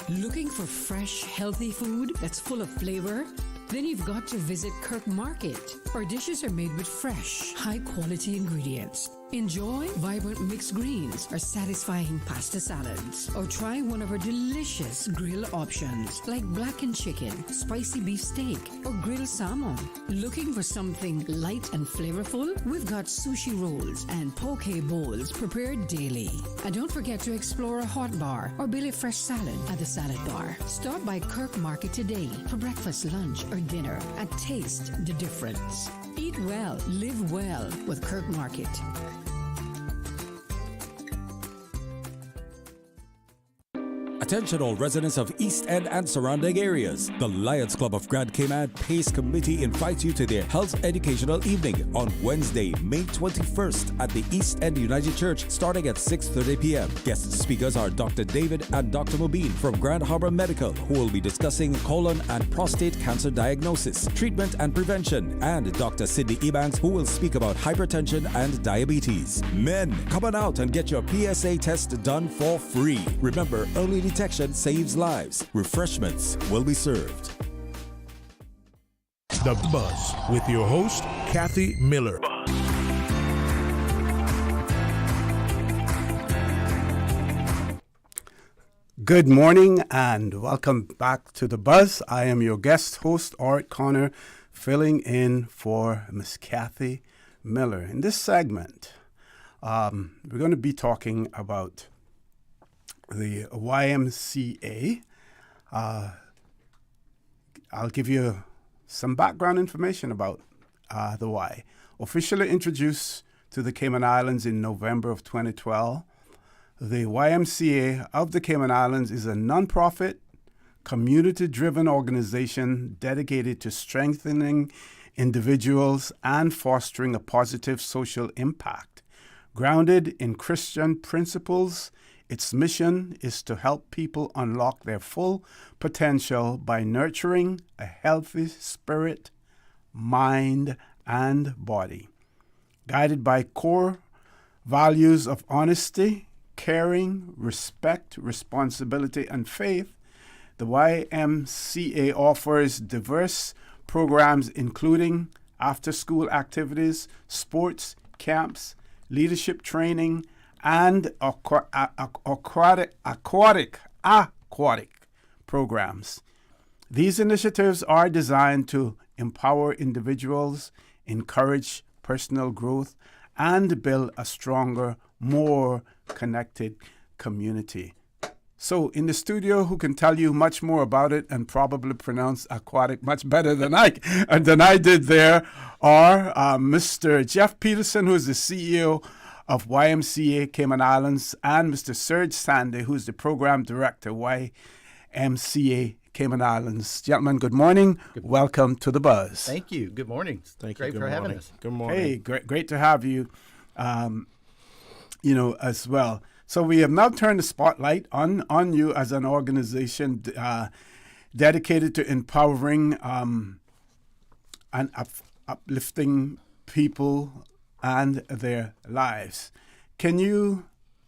Looking for fresh, healthy food that's full of flavor? Then you've got to visit Kirk Market. Our dishes are made with fresh, high-quality ingredients. Enjoy vibrant mixed greens or satisfying pasta salads. Or try one of our delicious grill options like blackened chicken, spicy beef steak, or grilled salmon. Looking for something light and flavorful? We've got sushi rolls and poke bowls prepared daily. And don't forget to explore a hot bar or Billy Fresh salad at the salad bar. Stop by Kirk Market today for breakfast, lunch, or dinner and taste the difference. Eat well, live well with Kirk Market. Attention all residents of East End and surrounding areas. The Lions Club of Grand Cayman PACE Committee invites you to their Health Educational Evening on Wednesday, May 21st at the East End United Church starting at 6:30 p.m. Guest speakers are Dr. David and Dr. Mobeen from Grand Harbor Medical, who will be discussing colon and prostate cancer diagnosis, treatment and prevention, and Dr. Sidney Ebanks, who will speak about hypertension and diabetes. Men, come on out and get your PSA test done for free. Remember, early detection saves lives. Refreshments will be served. The Buzz with your host, Kathy Miller. Good morning and welcome back to The Buzz. I am your guest host, Orrett Connor, filling in for Miss Kathy Miller. In this segment, we're going to be talking about the YMCA. I'll give you some background information about the Y. Officially introduced to the Cayman Islands in November of 2012, the YMCA of the Cayman Islands is a non-profit, community-driven organization dedicated to strengthening individuals and fostering a positive social impact. Grounded in Christian principles, its mission is to help people unlock their full potential by nurturing a healthy spirit, mind, and body. Guided by core values of honesty, caring, respect, responsibility, and faith, the YMCA offers diverse programs including after-school activities, sports, camps, leadership training, and aquatic programs. These initiatives are designed to empower individuals, encourage personal growth, and build a stronger, more connected community. So in the studio, who can tell you much more about it and probably pronounce aquatic much better than I did there, are Mr. Jeff Peterson, who is the CEO of YMCA Cayman Islands, and Mr. Sergy Sande, who is the program director, YMCA Cayman Islands. Gentlemen, good morning. Welcome to The Buzz. Thank you. Good morning. Great for having us. Good morning. Hey, great to have you, as well. So we have now turned the spotlight on you as an organization dedicated to empowering and uplifting people and their lives. Can you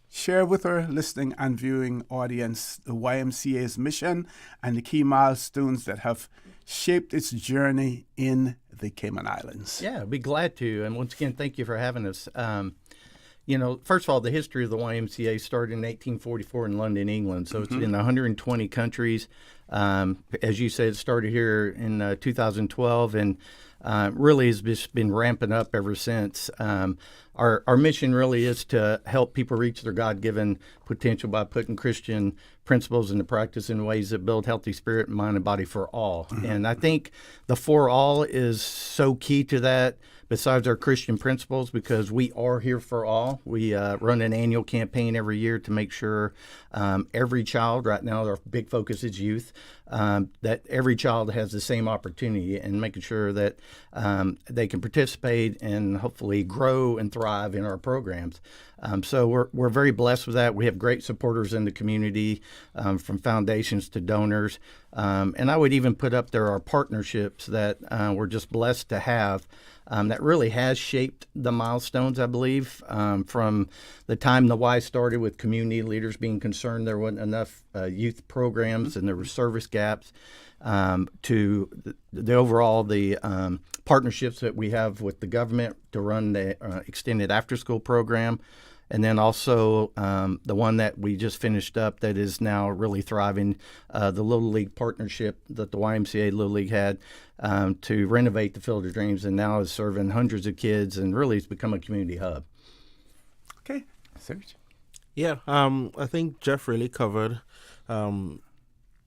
share with our listening and viewing audience the YMCA's mission and the key milestones that have shaped its journey in the Cayman Islands? Yeah, I'd be glad to. And once again, thank you for having us. First of all, the history of the YMCA started in 1844 in London, England. So it's in 120 countries. As you said, it started here in 2012 and really has just been ramping up ever since. Our mission really is to help people reach their God-given potential by putting Christian principles into practice in ways that build healthy spirit, mind, and body for all. And I think the for all is so key to that, besides our Christian principles, because we are here for all. We run an annual campaign every year to make sure every child, right now our big focus is youth, that every child has the same opportunity, and making sure that they can participate and hopefully grow and thrive in our programs. So we're very blessed with that. We have great supporters in the community, from foundations to donors. And I would even put up there our partnerships that we're just blessed to have. That really has shaped the milestones, I believe, from the time the Y started with community leaders being concerned there wasn't enough youth programs and there were service gaps, to the overall partnerships that we have with the government to run the extended after-school program. And then also the one that we just finished up that is now really thriving, the Little League partnership that the YMCA Little League had to renovate the Field of Dreams, and now is serving hundreds of kids, and really it's become a community hub. Okay, Serg. Yeah, I think Jeff really covered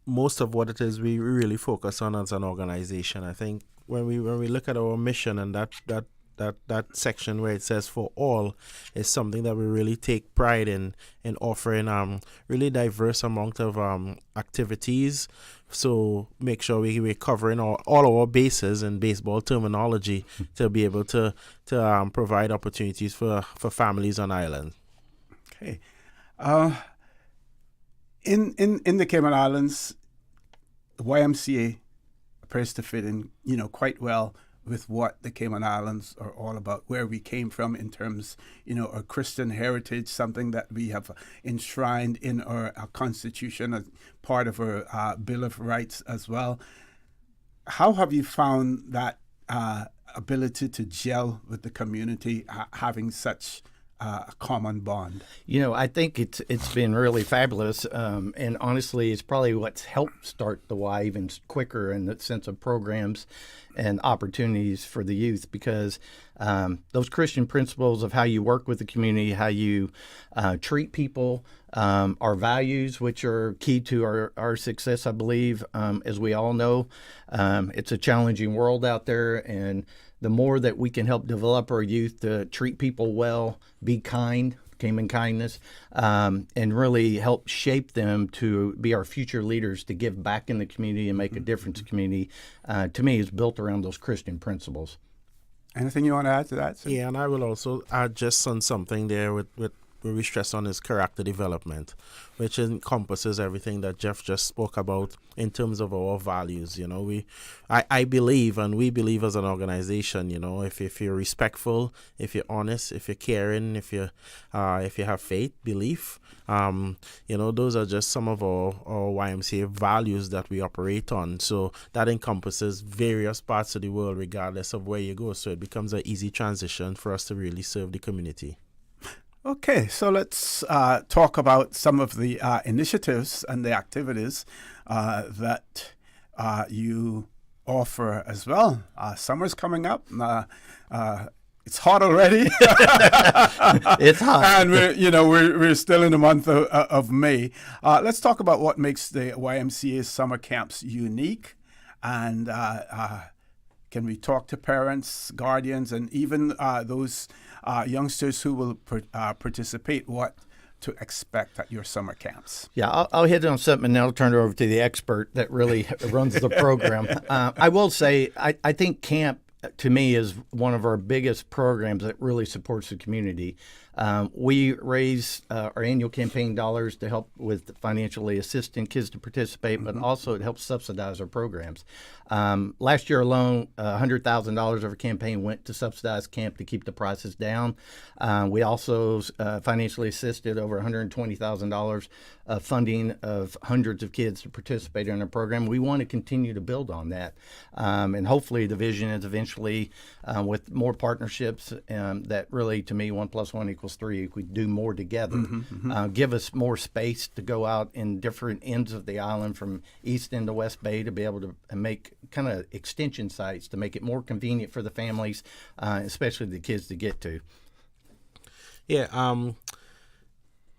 most of what it is we really focus on as an organization. I think when we look at our mission and that that section where it says for all is something that we really take pride in offering really diverse amount of activities. So make sure we're covering all our bases in baseball terminology to be able to provide opportunities for families on island. Okay. In the Cayman Islands, YMCA appears to fit in, quite well with what the Cayman Islands are all about, where we came from in terms, our Christian heritage, something that we have enshrined in our Constitution as part of our Bill of Rights as well. How have you found that ability to gel with the community, having such a common bond? I think it's been really fabulous, and honestly, it's probably what's helped start the Y even quicker in the sense of programs and opportunities for the youth, because those Christian principles of how you work with the community, how you treat people, our values, which are key to our success, I believe, as we all know. It's a challenging world out there, and the more that we can help develop our youth to treat people well, be kind, Cayman kindness, and really help shape them to be our future leaders, to give back in the community and make a difference in the community, to me is built around those Christian principles. Anything you want to add to that, sir? Yeah, and I will also add just on something there with where we stress on is character development, which encompasses everything that Jeff just spoke about in terms of our values. I believe, and we believe as an organization, if you're respectful, if you're honest, if you're caring, if you have faith, belief, those are just some of our YMCA values that we operate on. So that encompasses various parts of the world, regardless of where you go. So it becomes an easy transition for us to really serve the community. Okay, so let's talk about some of the initiatives and the activities that you offer as well. Summer's coming up. It's hot already. It's hot, and we're still in the month of May. Let's talk about what makes the YMCA summer camps unique, and can we talk to parents, guardians, and even those youngsters who will participate, what to expect at your summer camps? Yeah, I'll hit on something and then I'll turn it over to the expert that really runs the program. I will say, I think camp, to me, is one of our biggest programs that really supports the community. We raise our annual campaign dollars to help with financially assisting kids to participate, but also it helps subsidize our programs. Last year alone, $100,000 of our campaign went to subsidize camp to keep the prices down. We also financially assisted over $120,000 funding of hundreds of kids to participate in our program. We want to continue to build on that. And hopefully the vision is eventually with more partnerships that really, to me, 1 + 1 = 3. If we do more together, give us more space to go out in different ends of the island from East End to West Bay to be able to make kind of extension sites to make it more convenient for the families, especially the kids to get to. Yeah,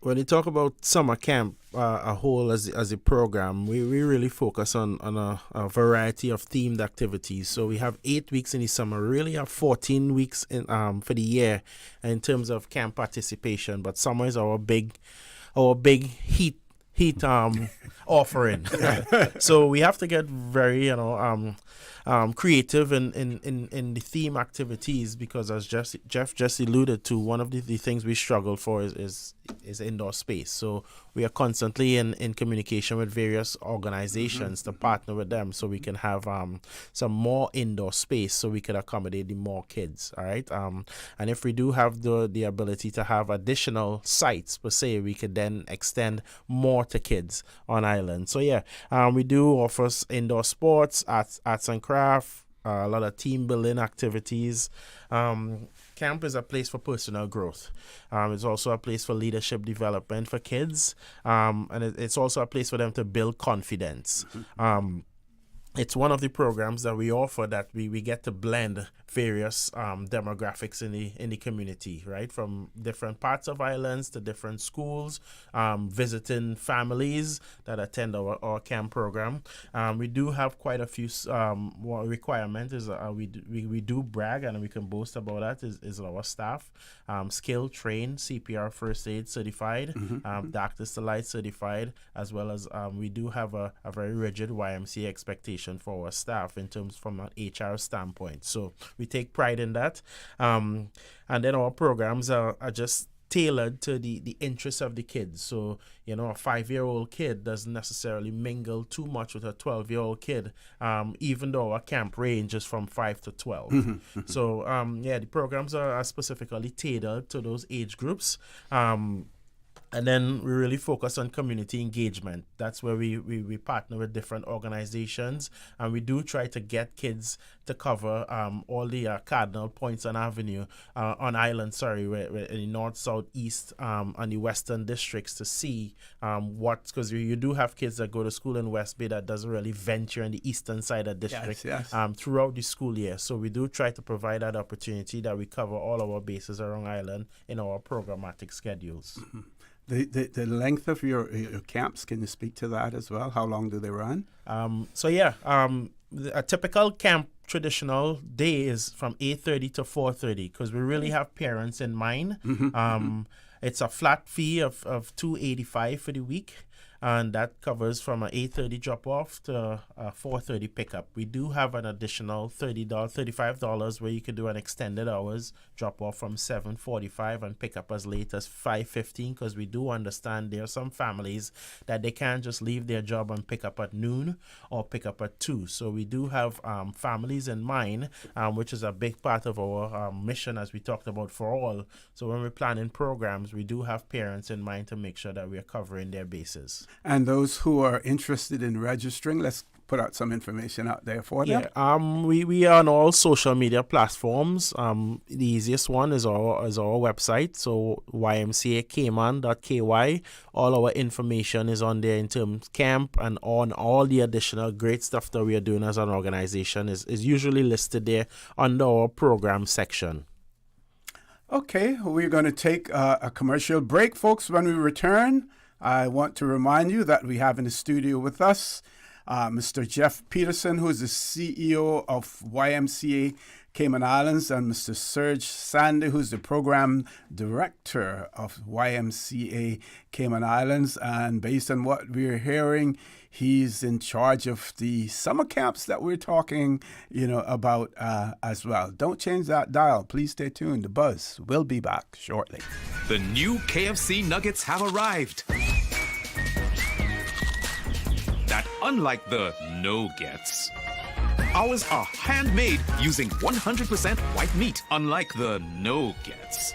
when you talk about summer camp a whole as a program, we really focus on a variety of themed activities. So we have 8 weeks in the summer. We really have 14 weeks in for the year in terms of camp participation. But summer is our big heat offering. So we have to get very creative in the theme activities, because as Jeff just alluded to, one of the things we struggle for is indoor space. So we are constantly in communication with various organizations to partner with them so we can have some more indoor space so we can accommodate the more kids. All right. And if we do have the ability to have additional sites per se, we could then extend more to kids on island. So yeah, we do offer indoor sports, arts and craft, a lot of team building activities. Camp is a place for personal growth. It's also a place for leadership development for kids, and it's also a place for them to build confidence. It's one of the programs that we offer that we get to blend various demographics in the community, right? From different parts of islands to different schools, visiting families that attend our camp program. We do have quite a few requirements. We do brag, and we can boast about that, is our staff. Skilled, trained, CPR first aid certified, Doctors Delight certified, as well as we do have a very rigid YMCA expectation for our staff in terms from an HR standpoint. So we take pride in that. And then our programs are just tailored to the interests of the kids. So, you know, a 5-year-old kid doesn't necessarily mingle too much with a 12-year-old kid, even though our camp range is from 5 to 12. So, the programs are specifically tailored to those age groups. And then we really focus on community engagement. That's where we partner with different organizations, and we do try to get kids to cover all the cardinal points on Avenue, on Island, where in the north, south, east, and the western districts to see because you do have kids that go to school in West Bay that doesn't really venture in the eastern side of the district throughout the school year. So we do try to provide that opportunity that we cover all our bases around Island in our programmatic schedules. The length of your camps, can you speak to that as well? How long do they run? A typical camp traditional day is from 8:30 to 4:30 because we really have parents in mind. It's a flat fee of $285 for the week. And that covers from an 8:30 drop-off to a 4:30 pickup. We do have an additional $35 where you could do an extended hours drop-off from 7:45 and pick up as late as 5:15 because we do understand there are some families that they can't just leave their job and pick up at noon or pick up at 2. So we do have families in mind, which is a big part of our mission as we talked about for all. So when we're planning programs, we do have parents in mind to make sure that we are covering their bases. And those who are interested in registering, let's put out some information out there for them. We are on all social media platforms. The easiest one is our website, so ymcacayman.ky. All our information is on there in terms of camp, and on all the additional great stuff that we are doing as an organization is usually listed there under our program section. Okay, we're going to take a commercial break, folks. When we return, I want to remind you that we have in the studio with us Mr. Jeff Peterson, who is the CEO of YMCA Cayman Islands, and Mr. Sergy Sande, who's the program director of YMCA Cayman Islands. And based on what we're hearing, he's in charge of the summer camps that we're talking, about as well. Don't change that dial. Please stay tuned. The Buzz will be back shortly. The new KFC nuggets have arrived. That unlike the no-gets, ours are handmade using 100% white meat, unlike the no-gets.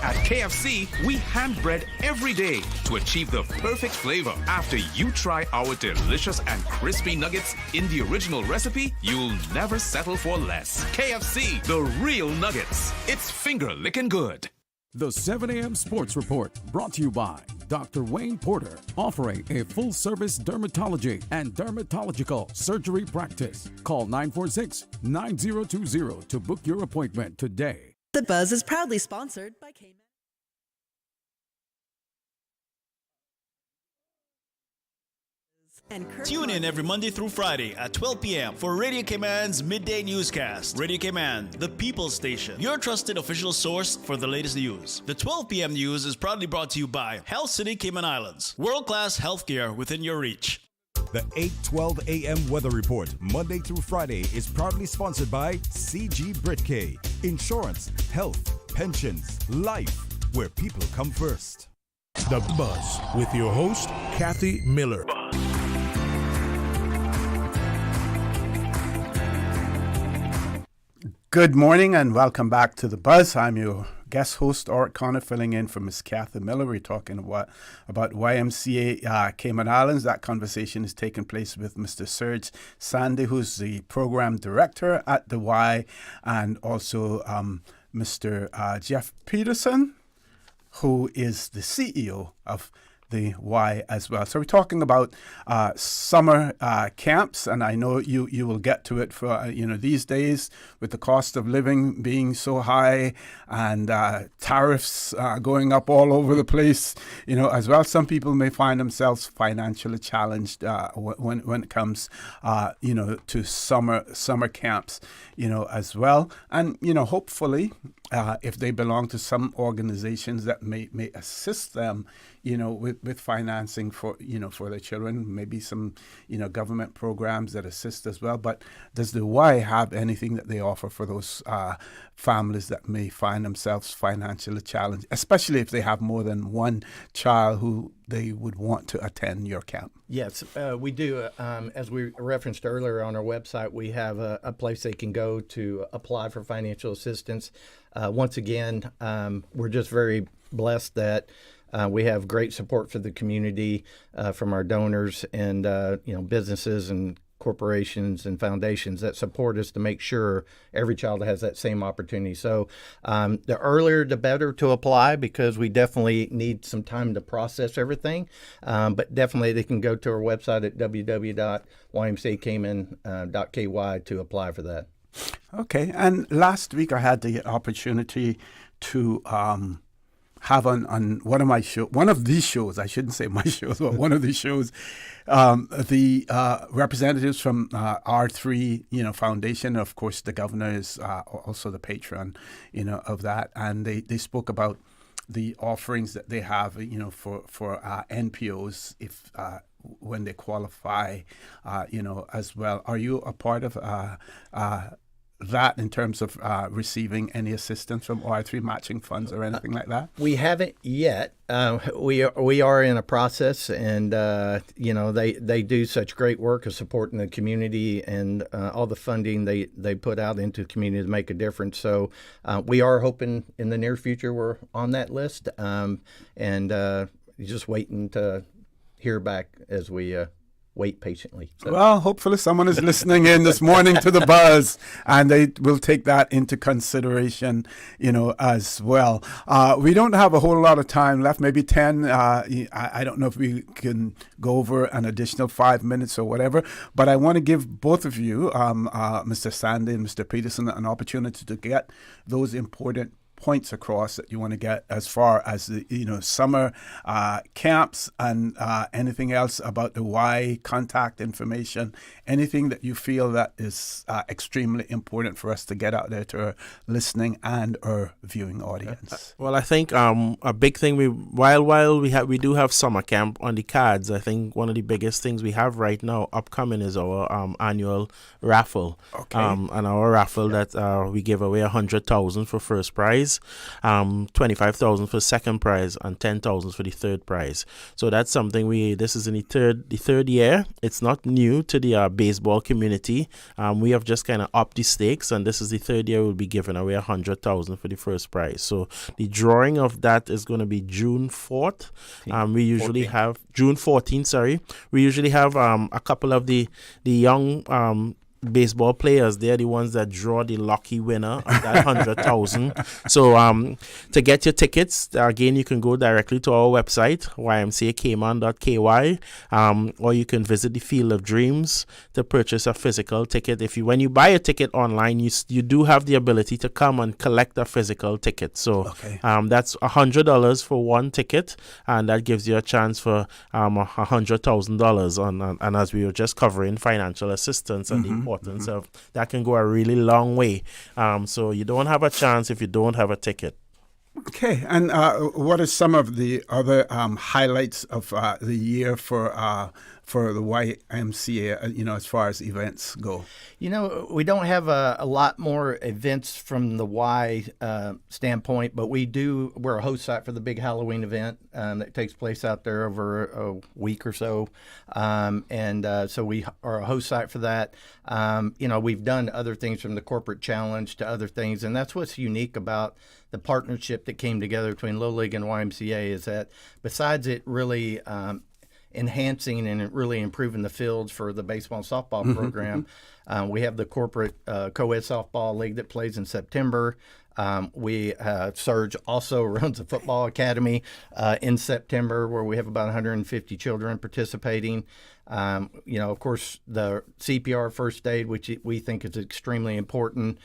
At KFC, we hand-bread every day to achieve the perfect flavor. After you try our delicious and crispy nuggets in the original recipe, you'll never settle for less. KFC, the real nuggets. It's finger-licking good. The 7 a.m. Sports Report, brought to you by Dr. Wayne Porter, offering a full-service dermatology and dermatological surgery practice. Call 946-9020 to book your appointment today. The Buzz is proudly sponsored by Cayman. Tune in every Monday through Friday at 12 p.m. for Radio Cayman's Midday Newscast. Radio Cayman, the People's Station, your trusted official source for the latest news. The 12 p.m. news is proudly brought to you by Health City Cayman Islands. World-class healthcare within your reach. The 8:12 a.m. weather report, Monday through Friday, is proudly sponsored by CG Britke. Insurance, health, pensions, life, where people come first. The Buzz with your host, Kathy Miller. Good morning and welcome back to The Buzz. I'm your guest host, Orrett Connor, filling in for Miss Kathy Miller. We're talking about YMCA Cayman Islands. That conversation is taking place with Mr. Sergy Sande, who's the program director at the Y, and also Mr. Jeff Peterson, who is the CEO of the Y as well. So we're talking about summer camps, and I know you will get to it for these days with the cost of living being so high and tariffs going up all over the place, as well. Some people may find themselves financially challenged when it comes to summer camps, as well. And hopefully if they belong to some organizations that may assist them, with financing for their children, maybe some, government programs that assist as well. But does the Y have anything that they offer for those families that may find themselves financially challenged, especially if they have more than one child who they would want to attend your camp? Yes, we do. As we referenced earlier on our website, we have a place they can go to apply for financial assistance. Once again, we're just very blessed that we have great support for the community from our donors and businesses and corporations and foundations that support us to make sure every child has that same opportunity. So the earlier the better to apply, because we definitely need some time to process everything. But definitely they can go to our website at www.ymcacayman.ky to apply for that. Okay. And last week I had the opportunity to have on one of these shows, I shouldn't say my shows, but one of these shows, the representatives from R3, Foundation. Of course, the governor is also the patron, of that. And they spoke about the offerings that they have, for NPOs if when they qualify, as well. Are you a part of that in terms of receiving any assistance from R3 matching funds or anything like that? We haven't yet. We are in a process, and they do such great work of supporting the community and all the funding they put out into the community to make a difference. So we are hoping in the near future we're on that list, and just waiting to hear back as we wait patiently. So. Well, hopefully someone is listening in this morning to the Buzz, and they will take that into consideration, as well. We don't have a whole lot of time left, maybe 10. I don't know if we can go over an additional 5 minutes or whatever, but I want to give both of you, Mr. Sande and Mr. Peterson, an opportunity to get those important points across that you want to get as far as the summer camps and anything else about the Y, contact information, anything that you feel that is extremely important for us to get out there to our listening and our viewing audience. Well, I think a big thing while we do have summer camp on the cards, I think one of the biggest things we have right now upcoming is our annual raffle. Okay. And our raffle that we give away $100,000 for first prize, $25,000 for second prize, and $10,000 for the third prize. So that's something this is in the third year. It's not new to the baseball community. We have just kind of upped the stakes, and this is the third year we'll be giving away $100,000 for the first prize. So the drawing of that is going to be June 4th. We usually have June 14th. Sorry, we usually have a couple of the young baseball players. They're the ones that draw the lucky winner of that $100,000. So to get your tickets, again, you can go directly to our website, ymcacayman.ky, or you can visit the Field of Dreams to purchase a physical ticket. When you buy a ticket online, you do have the ability to come and collect a physical ticket. So that's $100 for one ticket, and that gives you a chance for $100,000 and as we were just covering, financial assistance and the importance of that can go a really long way. So you don't have a chance if you don't have a ticket. Okay, and what are some of the other highlights of the year for the YMCA, as far as events go? We don't have a lot more events from the Y standpoint, but we're a host site for the big Halloween event that takes place out there over a week or so. So we are a host site for that. We've done other things from the corporate challenge to other things, and that's what's unique about the partnership that came together between Little League and YMCA is that besides it really enhancing and really improving the fields for the baseball and softball program. We have the corporate co-ed softball league that plays in September. Serg also runs a football academy in September where we have about 150 children participating. Of course, the CPR first aid, which we think is extremely important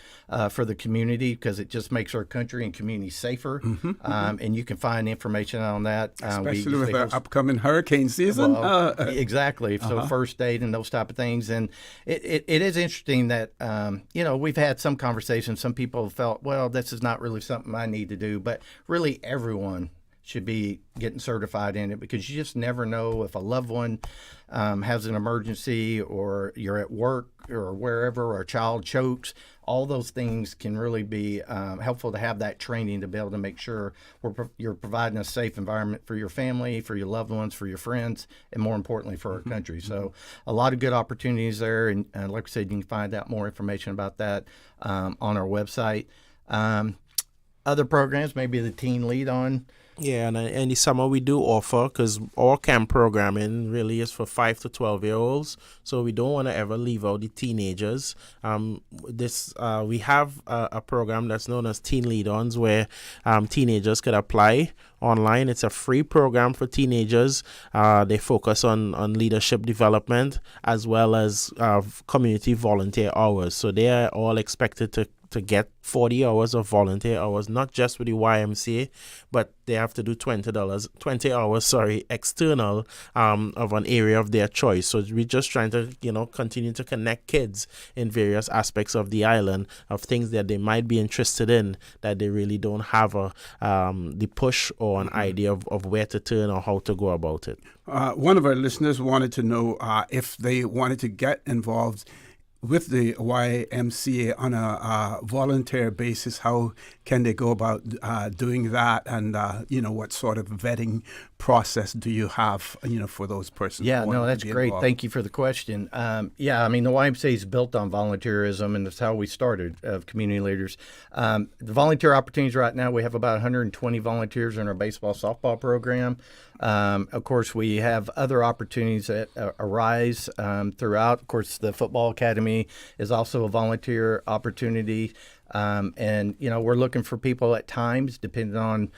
for the community because it just makes our country and community safer. And you can find information on that. Especially with the upcoming hurricane season. Well, exactly. So first aid and those type of things. And it is interesting that, we've had some conversations. Some people felt, well, this is not really something I need to do. But really everyone should be getting certified in it because you just never know if a loved one has an emergency or you're at work or wherever or a child chokes. All those things can really be helpful to have that training to be able to make sure you're providing a safe environment for your family, for your loved ones, for your friends, and more importantly for our country. So a lot of good opportunities there. And like I said, you can find out more information about that on our website. Other programs, maybe the Teen Lead On. Yeah, and in the summer we do offer, because our camp programming really is for 5 to 12-year-olds, so we don't want to ever leave out the teenagers. We have a program that's known as Teen Lead-Ons where teenagers could apply online. It's a free program for teenagers. They focus on leadership development as well as community volunteer hours. So they are all expected to get 40 hours of volunteer hours, not just with the YMCA, but they have to do 20 hours, external of an area of their choice. So we're just trying to, continue to connect kids in various aspects of the island of things that they might be interested in that they really don't have the push or an idea of where to turn or how to go about it. One of our listeners wanted to know if they wanted to get involved with the YMCA on a volunteer basis, how can they go about doing that? And, what sort of vetting process do you have, for those persons? Yeah, no, that's great. Involved? Thank you for the question. The YMCA is built on volunteerism, and that's how we started, community leaders. The volunteer opportunities right now, we have about 120 volunteers in our baseball, softball program. Of course, we have other opportunities that arise throughout. Of course, the football academy is also a volunteer opportunity. We're looking for people at times, depending on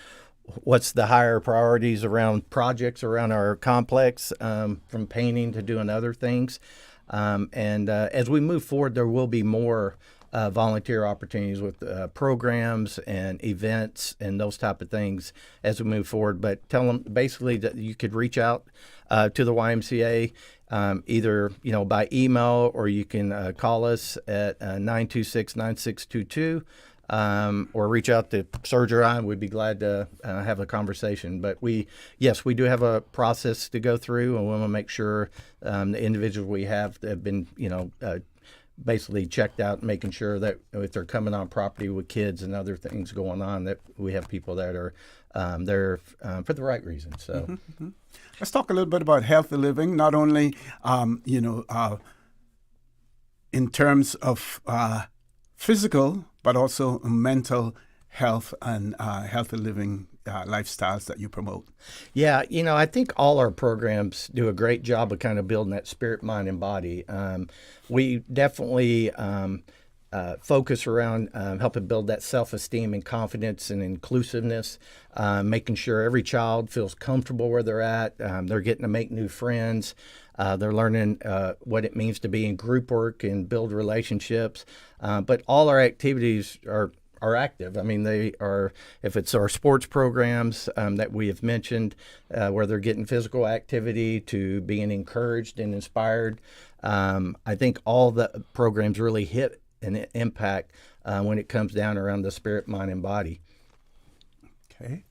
what's the higher priorities around projects around our complex, from painting to doing other things. As we move forward, there will be more volunteer opportunities with programs and events and those type of things as we move forward. But tell them basically that you could reach out to the YMCA either by email, or you can call us at 926-9622 or reach out to Serg or I. We'd be glad to have a conversation. But we do have a process to go through, and we want to make sure the individuals we have that have been basically checked out, making sure that if they're coming on property with kids and other things going on, that we have people that are there for the right reasons. So let's talk a little bit about healthy living, not only in terms of physical, but also mental health and healthy living lifestyles that you promote. Yeah, I think all our programs do a great job of kind of building that spirit, mind, and body. We definitely focus around helping build that self-esteem and confidence and inclusiveness, making sure every child feels comfortable where they're at. They're getting to make new friends. They're learning what it means to be in group work and build relationships. But all our activities are active. I mean, they are, if it's our sports programs that we have mentioned, where they're getting physical activity to being encouraged and inspired. I think all the programs really hit an impact when it comes down around the spirit, mind, and body. Okay.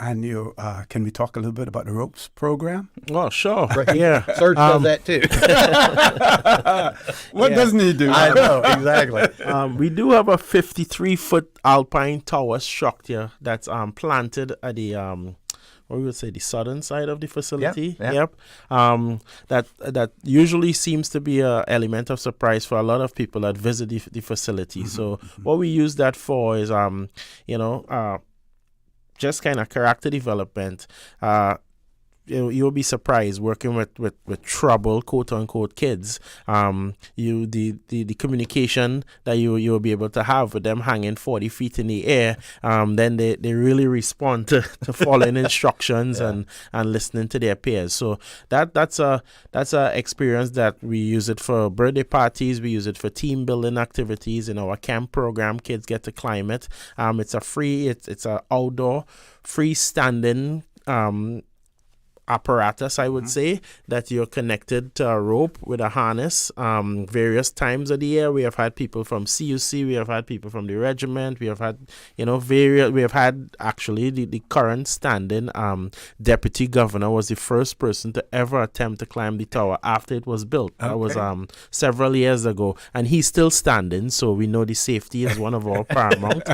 And you can we talk a little bit about the ropes program? Oh, sure. Right. Yeah. Serg does that too. What doesn't he do? I know, exactly. We do have a 53-foot alpine tower structure that's planted at the we would say the southern side of the facility. Yep. That usually seems to be an element of surprise for a lot of people that visit the facility. So what we use that for is just kind of character development. you'll be surprised working with troubled, quote unquote, kids. The communication that you'll be able to have with them hanging 40 feet in the air, then they really respond to following instructions and listening to their peers. So that's a experience that we use it for birthday parties. We use it for team building activities in our camp program. Kids get to climb it. It's a outdoor freestanding apparatus, I would say, that you're connected to a rope with a harness. Various times of the year, we have had people from CUC, we have had people from the regiment, we have had, we have had actually the current standing deputy governor was the first person to ever attempt to climb the tower after it was built. That was several years ago, and he's still standing, so we know the safety is one of our paramount.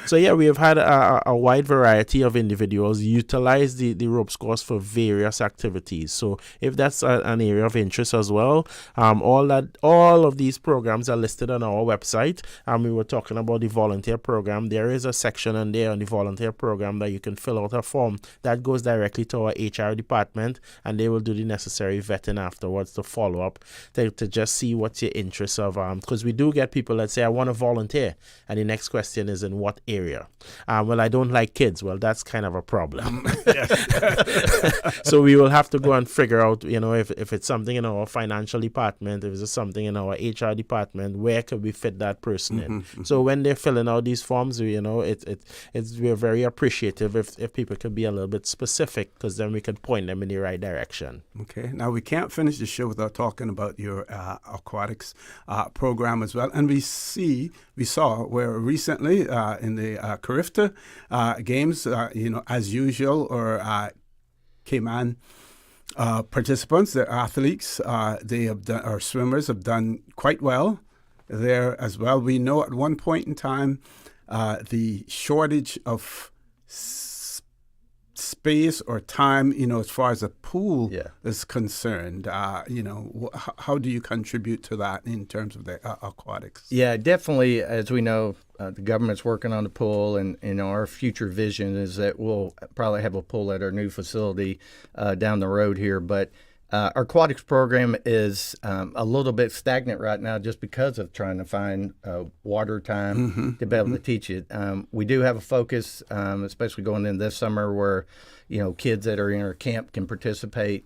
So yeah, we have had a wide variety of individuals utilize the ropes course for various activities. So if that's an area of interest as well, all of these programs are listed on our website. We were talking about the volunteer program. There is a section on there on the volunteer program that you can fill out a form that goes directly to our HR department, and they will do the necessary vetting afterwards to follow up to just see what's your interest of. Because we do get people that say, I want to volunteer, and the next question is in what area? Well, I don't like kids. Well, that's kind of a problem. So we will have to go and figure out, if it's something in our financial department, if it's something in our HR department, where could we fit that person in? So when they're filling out these forms, we're very appreciative if people could be a little bit specific, because then we could point them in the right direction. Okay. Now, we can't finish the show without talking about your aquatics program as well. And we saw where recently in the Carifta Games, as usual, or Cayman participants, the athletes, our swimmers have done quite well there as well. We know at one point in time the shortage of space or time, as far as a pool is concerned. How do you contribute to that in terms of the aquatics? Yeah, definitely. As we know, the government's working on the pool, and our future vision is that we'll probably have a pool at our new facility down the road here. But our aquatics program is a little bit stagnant right now just because of trying to find water time to be able to teach it. We do have a focus, especially going in this summer, where kids that are in our camp can participate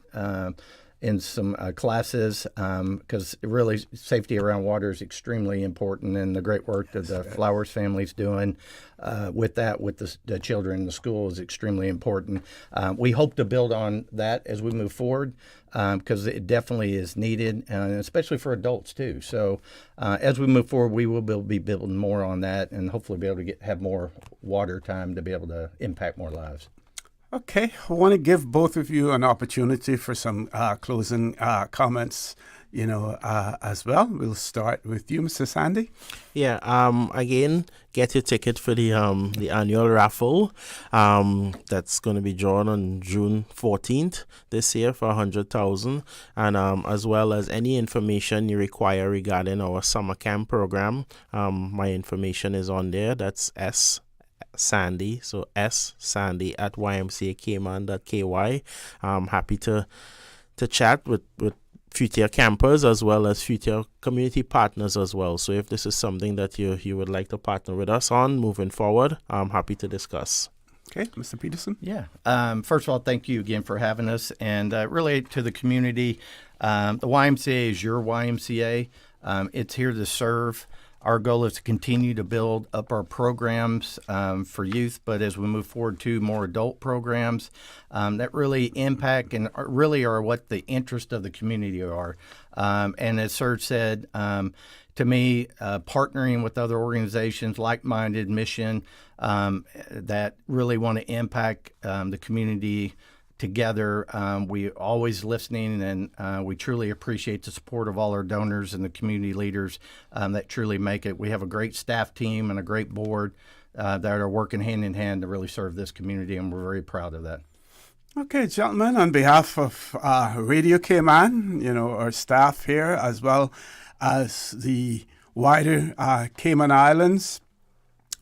in some classes, because really safety around water is extremely important, and the great work that the Flowers family's doing with the children in the school is extremely important. We hope to build on that as we move forward, because it definitely is needed, especially for adults too. So as we move forward, we will be building more on that, and hopefully be able to have more water time to be able to impact more lives. Okay, I want to give both of you an opportunity for some closing comments, as well. We'll start with you, Mr. Sande. Yeah, again, get your ticket for the annual raffle. That's going to be drawn on June 14th this year for $100,000, and as well as any information you require regarding our summer camp program. My information is on there. That's Sande, so Sande at YMCA I'm happy to chat with future campers as well as future community partners as well. So if this is something that you would like to partner with us on moving forward, I'm happy to discuss. Okay, Mr. Peterson? Yeah. First of all, thank you again for having us. And really to the community, the YMCA is your YMCA. It's here to serve. Our goal is to continue to build up our programs for youth, but as we move forward to more adult programs that really impact and really are what the interest of the community are. And as Serg said, to me, partnering with other organizations, like-minded mission, that really want to impact the community together. We always listening, and we truly appreciate the support of all our donors and the community leaders that truly make it. We have a great staff team and a great board that are working hand in hand to really serve this community, and we're very proud of that. Okay, gentlemen, on behalf of Radio Cayman, our staff here, as well as the wider Cayman Islands,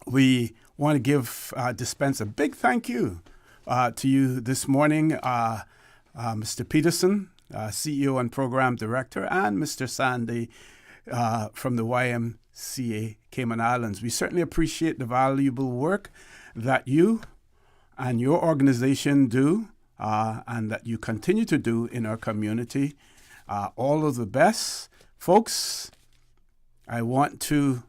we want to dispense a big thank you to you this morning, Mr. Peterson, CEO and Program Director, and Mr. Sande from the YMCA Cayman Islands. We certainly appreciate the valuable work that you and your organization do and that you continue to do in our community. All of the best. Folks, I want to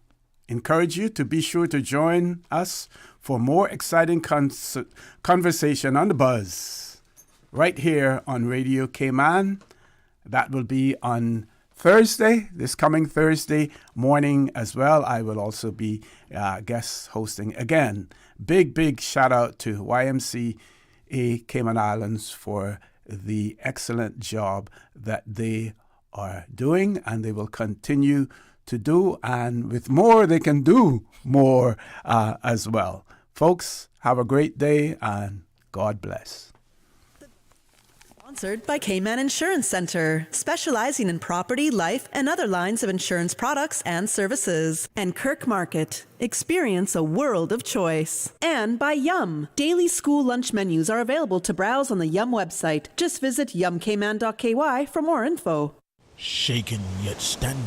encourage you to be sure to join us for more exciting conversation on The Buzz right here on Radio Cayman. That will be on Thursday, this coming Thursday morning as well. I will also be guest hosting again. Big shout out to YMCA Cayman Islands for the excellent job that they are doing, and they will continue to do, and with more they can do more as well. Folks, have a great day and God bless. Sponsored by Cayman Insurance Center, specializing in property, life, and other lines of insurance products and services. And Kirk Market, experience a world of choice. And by Yum, daily school lunch menus are available to browse on the Yum website. Just visit yumcayman.ky for more info. Shaken yet standing.